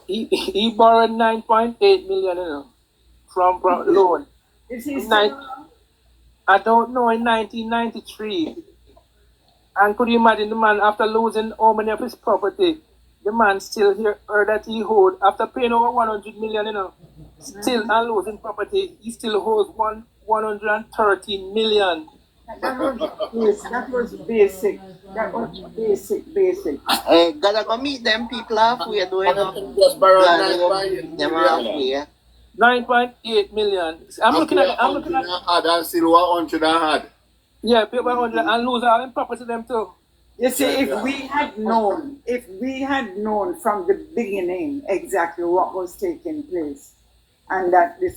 He borrowed 9.8 million, from loan. Is he still? I don't know, in 1993. And could you imagine the man, after losing how many of his property, the man still heard that he owed, after paying over 100 million, still and losing property, he still owes 113 million. That was basic. That was basic. Gotta go meet them people halfway doing Just borrow them halfway. 9.8 million. I'm looking at. And still 100 and had. Yeah, pay 100 and lose all them property them too. You see, if we had known from the beginning exactly what was taking place, and that the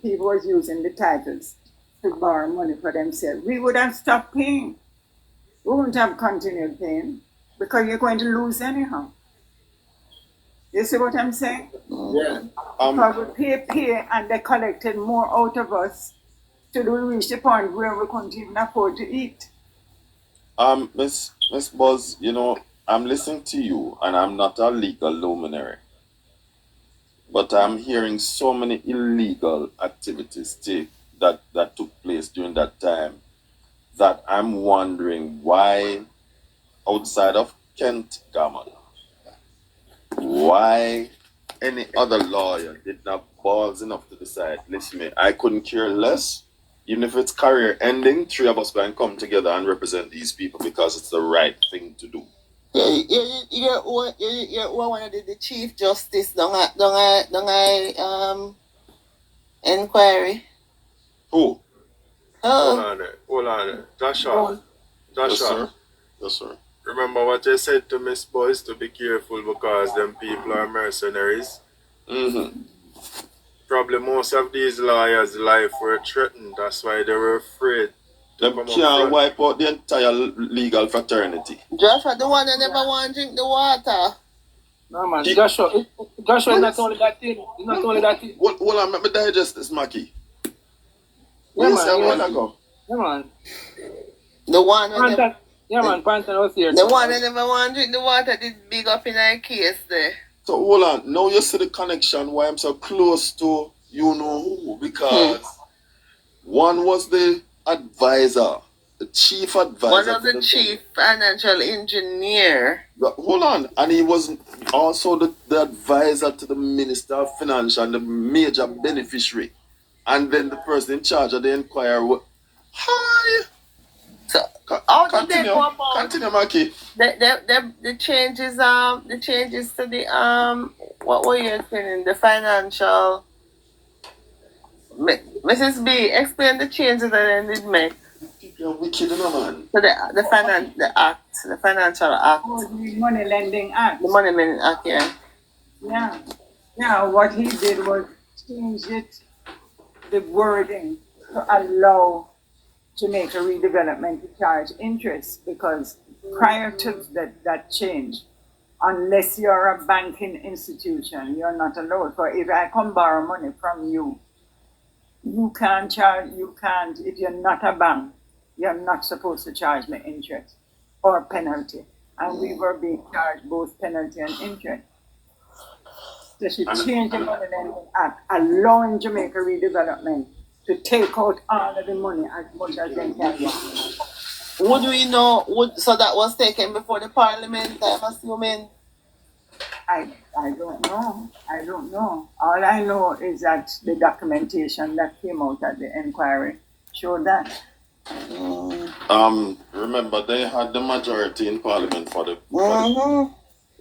people was using the titles to borrow money for themselves, we would have stopped paying. We wouldn't have continued paying because you're going to lose anyhow. You see what I'm saying? Yeah. Because we pay, and they collected more out of us till we reached the point where we couldn't even afford to eat. Miss Buzz, I'm listening to you, and I'm not a legal luminary, but I'm hearing so many illegal activities that took place during that time that I'm wondering why, outside of Kent government, why any other lawyer did not have balls enough to decide, listen, I couldn't care less. Even if it's career ending, three of us can come together and represent these people because it's the right thing to do. You're one of the Chief Justice don't inquiry. Who? Hold on there. Joshua. Yes, sir. Remember what I said to Miss Boyce, to be careful because them people are mercenaries. Mm-hmm. Probably most of these lawyers' life were threatened. That's why they were afraid. They can't wipe out the entire legal fraternity. Joshua, the one that never want to drink the water. No, man. Joshua is not only that thing. It's not only that thing. Hold on, let me digest this, Mackie. Yeah, man. Yeah, man. The one that Pantan was here. The one that never want to drink the water did big up in our case there. So hold on, now you see the connection why I'm so close to you know who, because one was the advisor, the chief advisor. One of the chief financial engineer. Hold on, and he was also the advisor to the Minister of Finance and the major beneficiary. And then the person in charge of the inquiry. Hi! So, continue, Mackie. The changes to the what were you saying? The financial. Mrs. B, explain the changes that they did make. You're wicked, man. So the financial act. Oh, the money lending act. The money lending act, yeah. Yeah. What he did was change the wording to allow Jamaica Redevelopment to charge interest, because prior to that change, unless you're a banking institution, you're not allowed. For if I come borrow money from you, you can't, if you're not a bank, you're not supposed to charge me interest or penalty. And we were being charged both penalty and interest. So she changed the Money Lending Act, allowing Jamaica Redevelopment to take out all of the money as much as they can. Would we know? So that was taken before the Parliament, I'm assuming? I don't know. All I know is that the documentation that came out at the inquiry showed that. Remember they had the majority in Parliament for the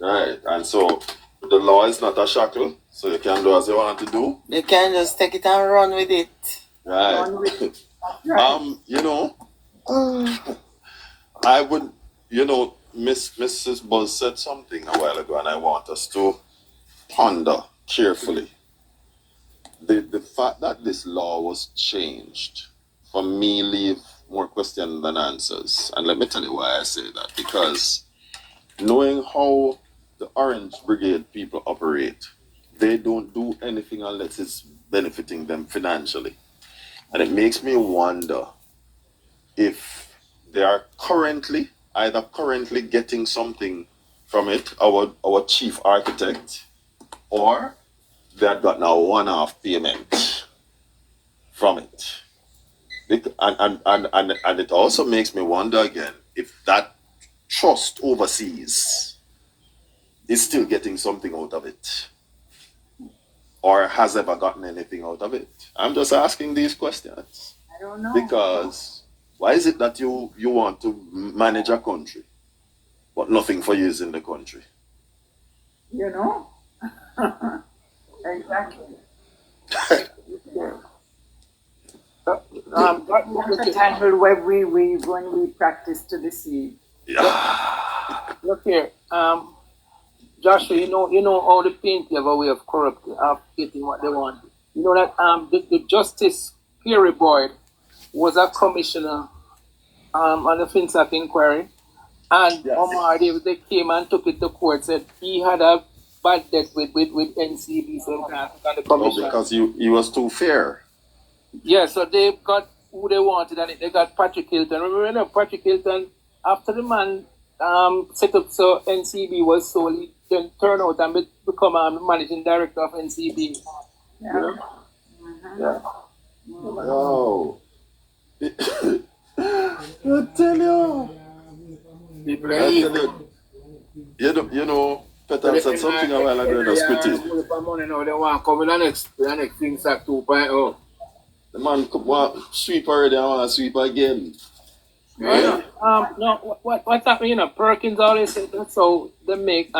right, and so the law is not a shackle, so you can do as you want to do. You can just take it and run with it. Right. Right. I would, Mrs. Buzz said something a while ago, and I want us to ponder carefully. The fact that this law was changed, for me, leave more questions than answers. And let me tell you why I say that. Because knowing how the Orange Brigade people operate, they don't do anything unless it's benefiting them financially. And it makes me wonder if they are either currently getting something from it, our chief architect, or they had gotten a one-off payment from it. And it also makes me wonder again if that trust overseas is still getting something out of it, or has ever gotten anything out of it. I'm just asking these questions. I don't know. Because why is it that you want to manage a country, but nothing for you is in the country? You know? Exactly. That's the tangle web we weave when we practice to deceive. Yeah. Look here, Joshua, you know how the paint have a way of corrupting, of getting what they want. You know that the Justice Peary Board was a commissioner on the Finsac inquiry, and Yes. Omar Davies, they came and took it to court, said he had a bad debt with NCB, so he can't take on the commission. Because he was too fair. Yeah, so they got who they wanted, and they got Patrick Hilton. Remember, Patrick Hilton, after the man set up so NCB was sold, he then turned out and become managing director of NCB. Yeah. You know? Yeah. Oh. I tell you. You know, Patterson said something a while ago that's pretty. Money now, they want to come in the next Finsac 2.0. The man want sweep already, I want to sweep again. Yeah. No, what that mean? Perkins always said that's how they make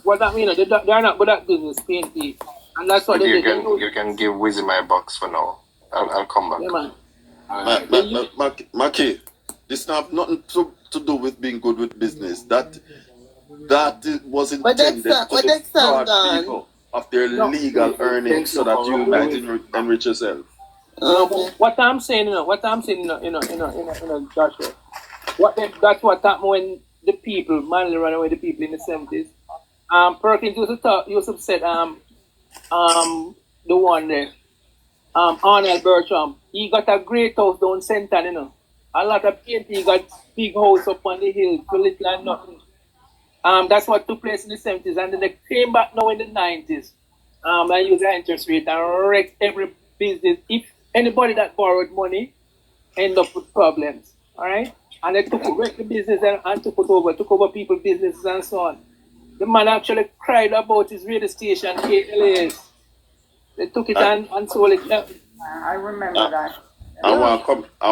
what that mean? They are not good at business, PNP, and that's what they You did. can you can give Wizzy my box for now. I'll come back. Yeah, man. Maki, this not nothing to do with being good with business. That was intended to defraud people of their legal earnings so that you might enrich yourself. What I'm saying, Joshua. That's what happened when the people, manly ran away, the people in the 70s. Perkins used to said, the one there, Arnold Bertram, he got a great house down center, A lot of PNP got big house up on the hill for little and nothing. That's what took place in the 70s, and then they came back now in the 90s. And used the interest rate and wrecked every business. If anybody that borrowed money end up with problems, all right? And they wrecked the business and took over people's businesses and so on. The man actually cried about his radio station, KLAS. They took it and sold it. I remember that. I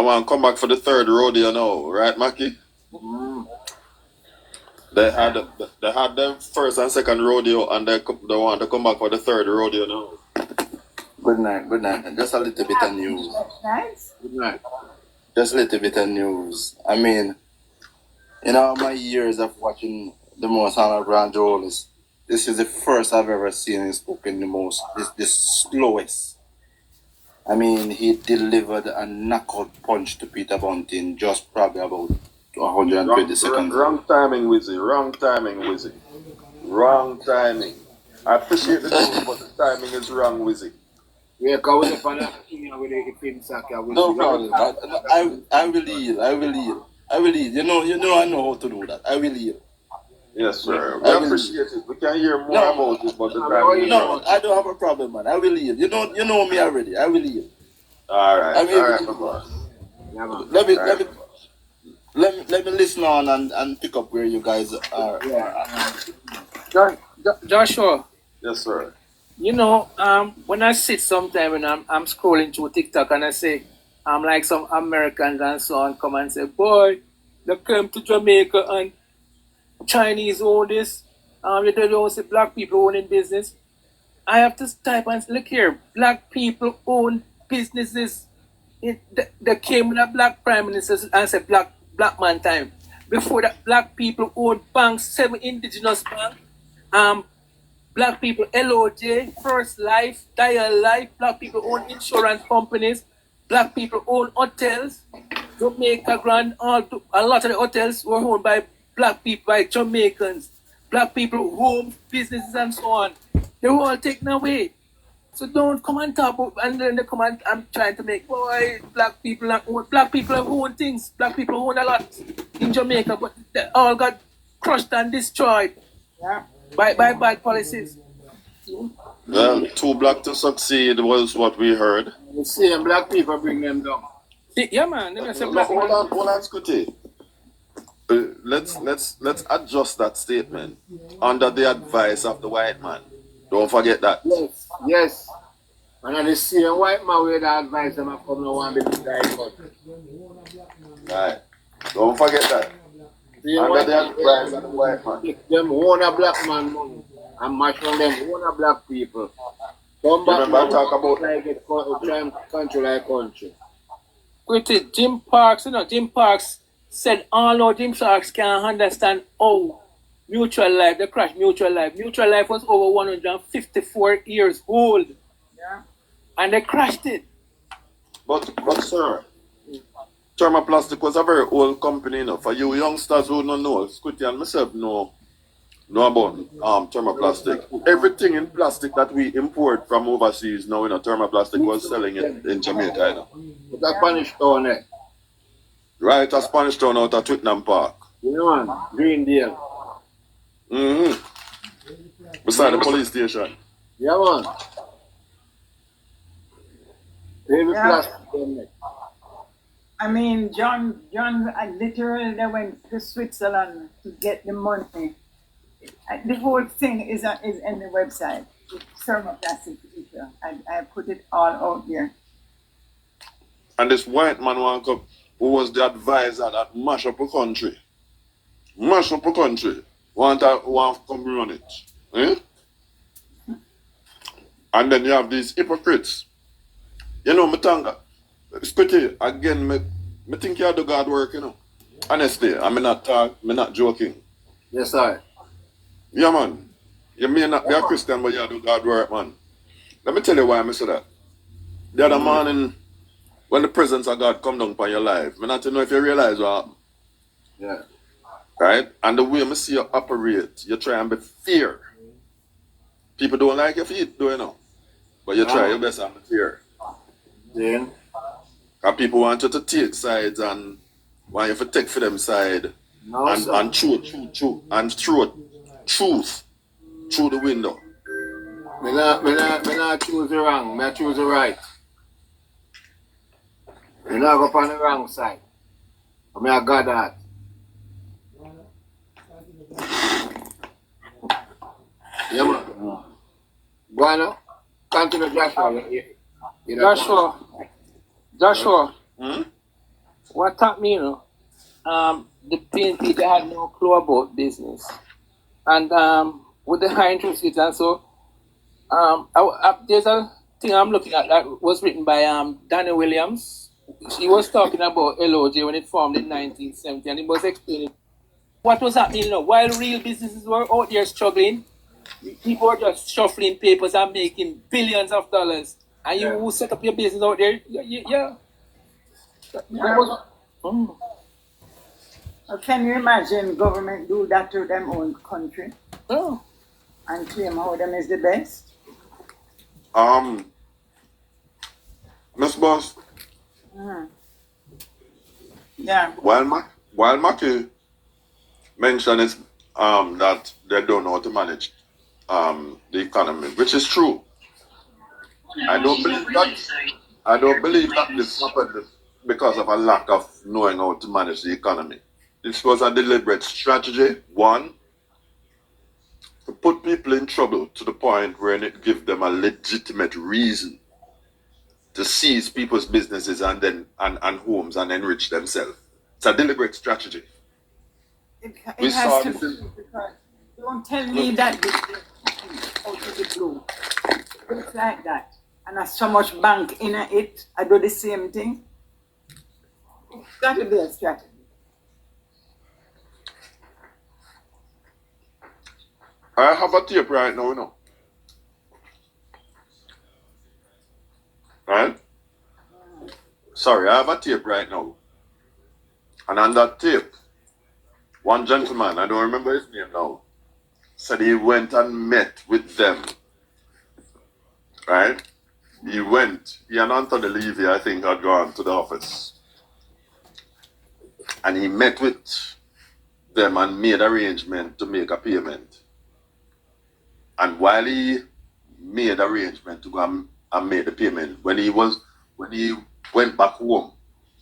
want to come back for the third rodeo now, right, Maki? They had the first and second rodeo, and they want to come back for the third rodeo now. Good night. Just a little bit of news. Nice. Good night. Just a little bit of news. I mean, in all my years of watching the most honorable Grand Jolis, this is the first I've ever seen him spoken the slowest. I mean, he delivered a knockout punch to Peter Bunting just probably about 120 seconds. Wrong timing, Wizzy. Wrong timing. I appreciate the news, but the timing is wrong, Wizzy. Yeah, because we're on that with the Finsac. No problem. I will yield. You know I know how to do that. I will yield. Yes, sir. We appreciate it. We can hear more about it, but the timing is wrong. I don't have a problem, man. I will yield. You know me already. I will yield. All right. Let me listen on and pick up where you guys are. Joshua. Yes, sir. When I sit sometime and I'm scrolling through TikTok and I say, I'm like some Americans and so on come and say, boy, they came to Jamaica and Chinese own this. You don't say black people owning business. I have to type and look here, black people own businesses they came with a black prime minister and said black man time. Before that, black people owned banks, 7 indigenous banks. Black people LOJ, First Life, Dial Life. Black people own insurance companies. Black people own hotels. Jamaica Grand, a lot of the hotels were owned by black people, by Jamaicans. Black people, homes, businesses, and so on. They were all taken away. So don't come and talk about, and then they come and I'm trying to make, boy, black people have owned things. Black people own a lot in Jamaica, but they all got crushed and destroyed by bad policies. Well, too black to succeed was what we heard. The same black people bring them down. Yeah, man. Then I say Hold on, Scotty. Let's adjust that statement under the advice of the white man. Don't forget that. Yes. And the same white man with the advice them come no one be guys. Right. Don't forget that. Under the advice of the white man. Them own a black man money and mash on them own a black people. Come back Remember talk about like it country like country. With it, Jim Parks said all Jim Parks can understand how mutual life, the crash mutual life. Mutual life was over 154 years old. Yeah. And they crashed it. But sir, Thermoplastic was a very old company, you know. For you youngsters who don't know, Scotty and myself know about Thermoplastic. Everything in plastic that we import from overseas now, you know, Thermoplastic was selling it in Jamaica, you know. It's a Spanish town, eh? Right, a Spanish town out of Twickenham Park. You know, man, Greendale. Beside the police station. Yeah, man. Baby plastic, I mean, John literally they went to Switzerland to get the money. The whole thing is in the website. It's thermoplastic issue. I put it all out there. And this white man who was the advisor that mash up a country. Want to come run it. Eh? And then you have these hypocrites. You know, Matanga, Spitty, again, me think you do God work, you know. Honestly, I'm not joking. Yes, sir. Yeah, man. You may not be a Christian, but you do God work, man. Let me tell you why I say that. The other morning, when the presence of God come down upon your life, I not know if you realize what happened. Yeah. Right? And the way I see you operate, you try and be fair. People don't like your feet, do you know? But you try your best and be fair. Then? And people want you to take sides and want you to take for them side. No, and throw truth through the window. Me not choose the wrong, I choose the right. Me not go on the wrong side. I got that. Yeah, man. Go on now. Continue, Joshua. Joshua. What taught me, you know, the PNP, they had no clue about business. And with the high interest rates and so, there's a thing I'm looking at that was written by Danny Williams. He was talking about LOJ when it formed in 1970, and he was explaining what was happening, you know, while real businesses were out there struggling, people were just shuffling papers and making billions of dollars. And you who set up your business out there, Can you imagine government do that to them own country? Oh. And claim how them is the best? Miss Boss. Yeah. While Maki mentioned is that they don't know how to manage the economy, which is true. I don't believe that this happened because of a lack of knowing how to manage the economy. This was a deliberate strategy. One, to put people in trouble to the point where it gives them a legitimate reason to seize people's businesses and homes and enrich themselves. It's a deliberate strategy. It has to be, because don't tell me that this out of the blue. It's like that. And there's so much bank in it, I do the same thing. It's got to be a strategy. I have a tape right now, you know. Right? Sorry, I have a tape right now. And on that tape, one gentleman, I don't remember his name now, said he went and met with them. Right? He and Anthony Levy, I think, had gone to the office. And he met with them and made arrangement to make a payment. And while he made arrangement to go and make the payment, when he went back home,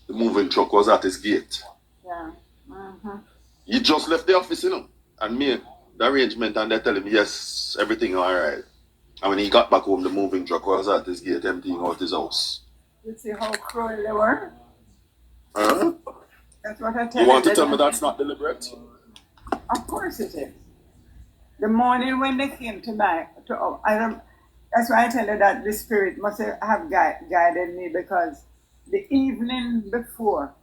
the moving truck was at his gate. Yeah. Mm-hmm. He just left the office, you know, and made the arrangement, and they tell him, yes, everything all right. And when he got back home, the moving truck was at his gate, emptying out his house. You see how cruel they were? Huh? That's what I tell you. You want to tell me that's not deliberate? Of course it is. The morning when they came to that's why I tell you that the Spirit must have guided me, because the evening before,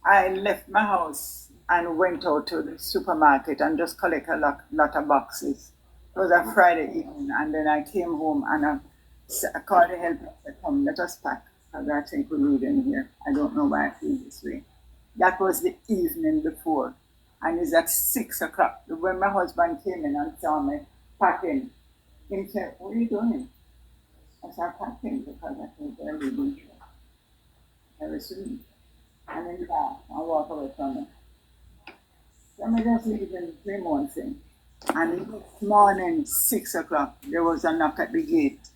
I left my house and went out to the supermarket and just collect a lot of boxes. It was a Friday evening, and then I came home and I called the helper and said, come, let us pack, because I think we're leaving here. I don't know why I feel this way. That was the evening before. And it's at 6 o'clock. When my husband came in and saw me packing, he said, what are you doing? I said, I'm packing because I think they're leaving here very soon. And then I walk away from it. So I just leave in 3 months in. And the next morning, 6 o'clock, there was a knock at the gate.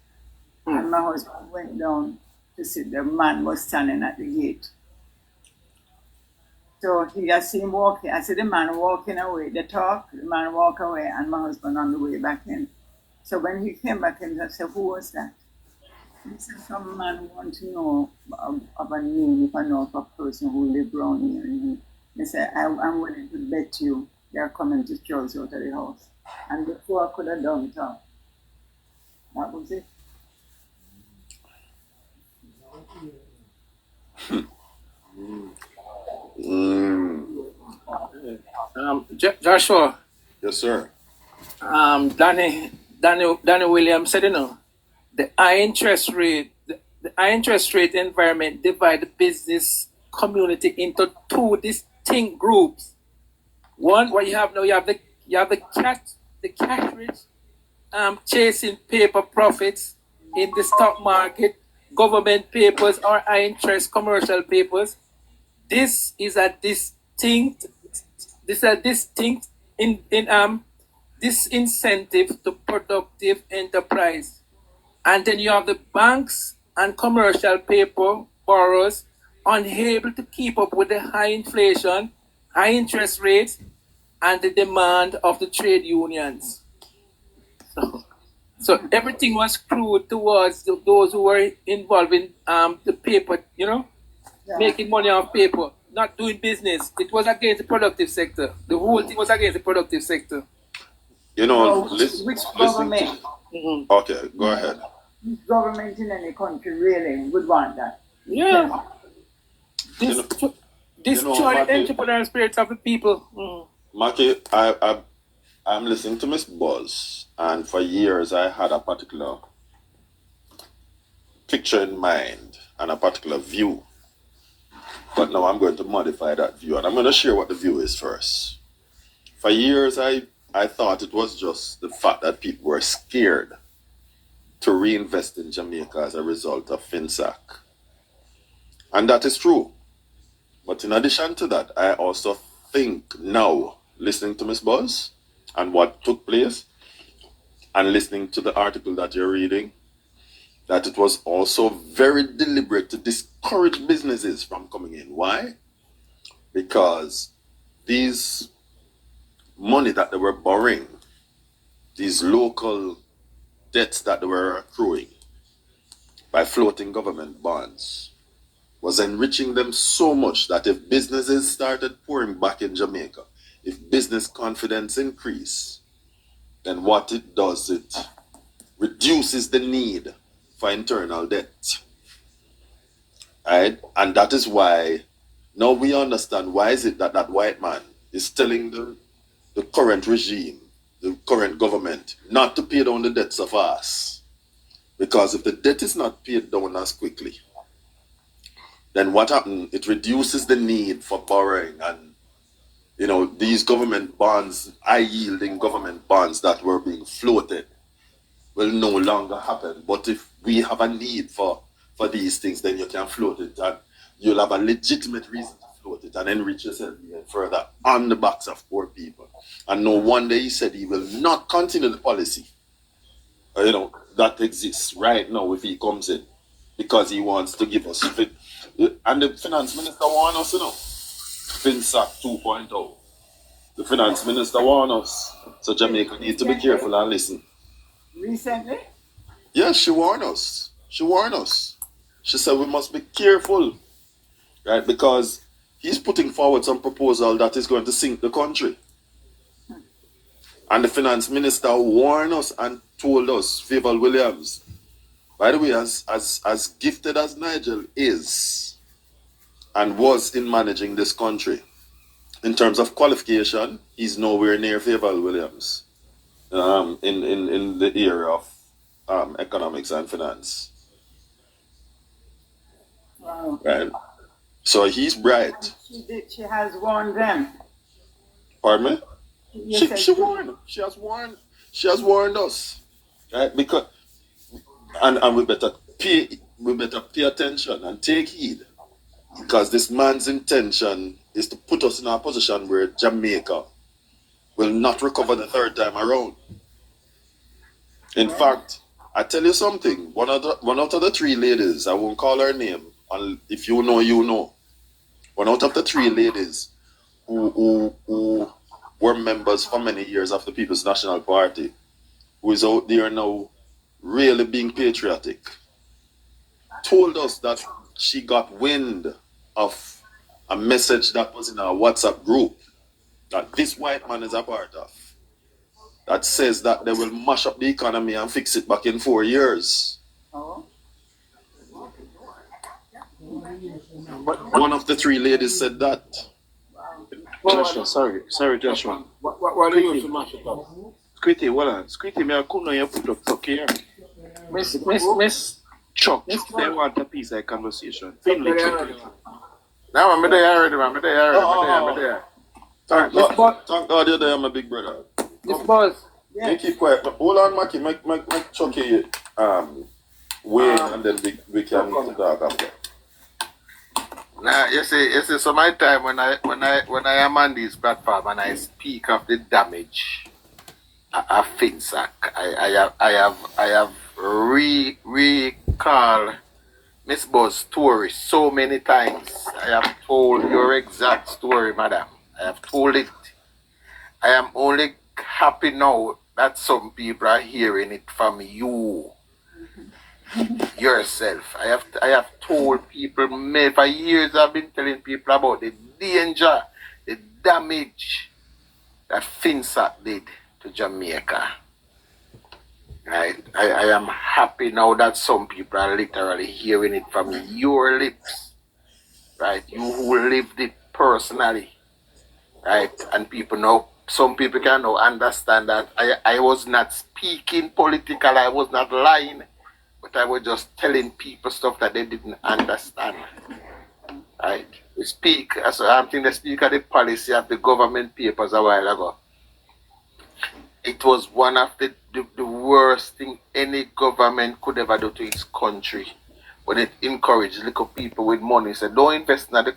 And my husband went down to see the man was standing at the gate. So he just seen him walking. I said, the man walking away. They talk, the man walk away, and my husband on the way back in. So when he came back in, I said, who was that? He said, some man want to know of a name, if I know of a person who lived around here. And he said, I'm willing to bet you they're coming to throw us out of the house. And before I could have done it all, that was it. Joshua. Yes, sir. Danny Williams said, you know, the high interest rate environment divide the business community into 2 distinct groups. One, what you have now, you have the cash rich chasing paper profits in the stock market, government papers or high interest commercial papers. This is a distinct disincentive to productive enterprise. And then you have the banks and commercial paper borrowers unable to keep up with the high inflation, high interest rates, and the demand of the trade unions. So everything was screwed towards those who were involved in the paper, you know, making money off paper, not doing business. It was against the productive sector. The whole thing was against the productive sector. You know, which government? Okay, go ahead. Which government in any country really would want that? Yeah. Destroy the entrepreneurial spirits of the people. Maki, I'm listening to Miss Buzz, and for years I had a particular picture in mind and a particular view. But now I'm going to modify that view, and I'm going to share what the view is first. For years I thought it was just the fact that people were scared to reinvest in Jamaica as a result of Finsac. And that is true. But in addition to that, I also think now, listening to Miss Buzz and what took place, and listening to the article that you're reading, that it was also very deliberate to discourage businesses from coming in. Why? Because these money that they were borrowing, these local debts that they were accruing by floating government bonds, was enriching them so much that if businesses started pouring back in Jamaica, if business confidence increased, then what it does, it reduces the need for internal debt. Right? And that is why Now we understand why is it that that white man is telling the current regime, the current government, not to pay down the debts of us. Because if the debt is not paid down as quickly, then what happens? It reduces the need for borrowing, and these government bonds, high-yielding government bonds that were being floated will no longer happen. But if we have a need for these things, then you can float it, and you'll have a legitimate reason to float it and enrich yourself even further on the backs of poor people. And no wonder he said he will not continue the policy, that exists right now if he comes in, because he wants to give us fit. And the finance minister warned us, Finsac 2.0. The finance minister warned us. So Jamaica needs to be careful and listen. Recently? Yes, she warned us. She said we must be careful, right? Because he's putting forward some proposal that is going to sink the country. And the finance minister warned us and told us, Favour Williams, by the way, as gifted as Nigel is and was in managing this country, in terms of qualification, he's nowhere near Favour Williams in the area of economics and finance. Wow. Right? So he's bright. She has warned them. Pardon me? Yes, She warned. She has warned us. Right? Because and we better pay attention and take heed. Because this man's intention is to put us in a position where Jamaica will not recover the third time around. In fact, I tell you something. One out of the three ladies, I won't call her name, and if you know, you know. One out of the three ladies who were members for many years of the People's National Party, who is out there now really being patriotic, told us that she got wind of a message that was in our WhatsApp group that this white man is a part of, that says that they will mash up the economy and fix it back in 4 years. Oh. One of the three ladies said that. Joshua, sorry, Joshua. What do you use to mash it up? Squitty, Squitty, me I couldn't you put up talk here. Miss Chuck, they want a piece of conversation. Finley Chuck. Now I'm there already, Thank God you're there, my big brother. This boss. Yeah. Keep quiet. Hold on, Mackie. Make Chucky wait, and then we can talk after. Now you see, so my time when I am on this platform and I speak of the damage of Finsac, I have recalled Miss Buzz's story so many times. I have told your exact story, madam. I have told it. I am only happy now that some people are hearing it from you yourself. I have told people for years. I've been telling people about the danger, the damage that Finsac did to Jamaica. Right? I am happy now that some people are literally hearing it from your lips. Right? You who lived it personally. Right? And people know, some people can now understand that I was not speaking political, I was not lying, but I was just telling people stuff that they didn't understand. Right? We speak, I think they speak of the policy of the government papers a while ago. It was one of the worst thing any government could ever do to its country when it encouraged little people with money. Said, don't invest in the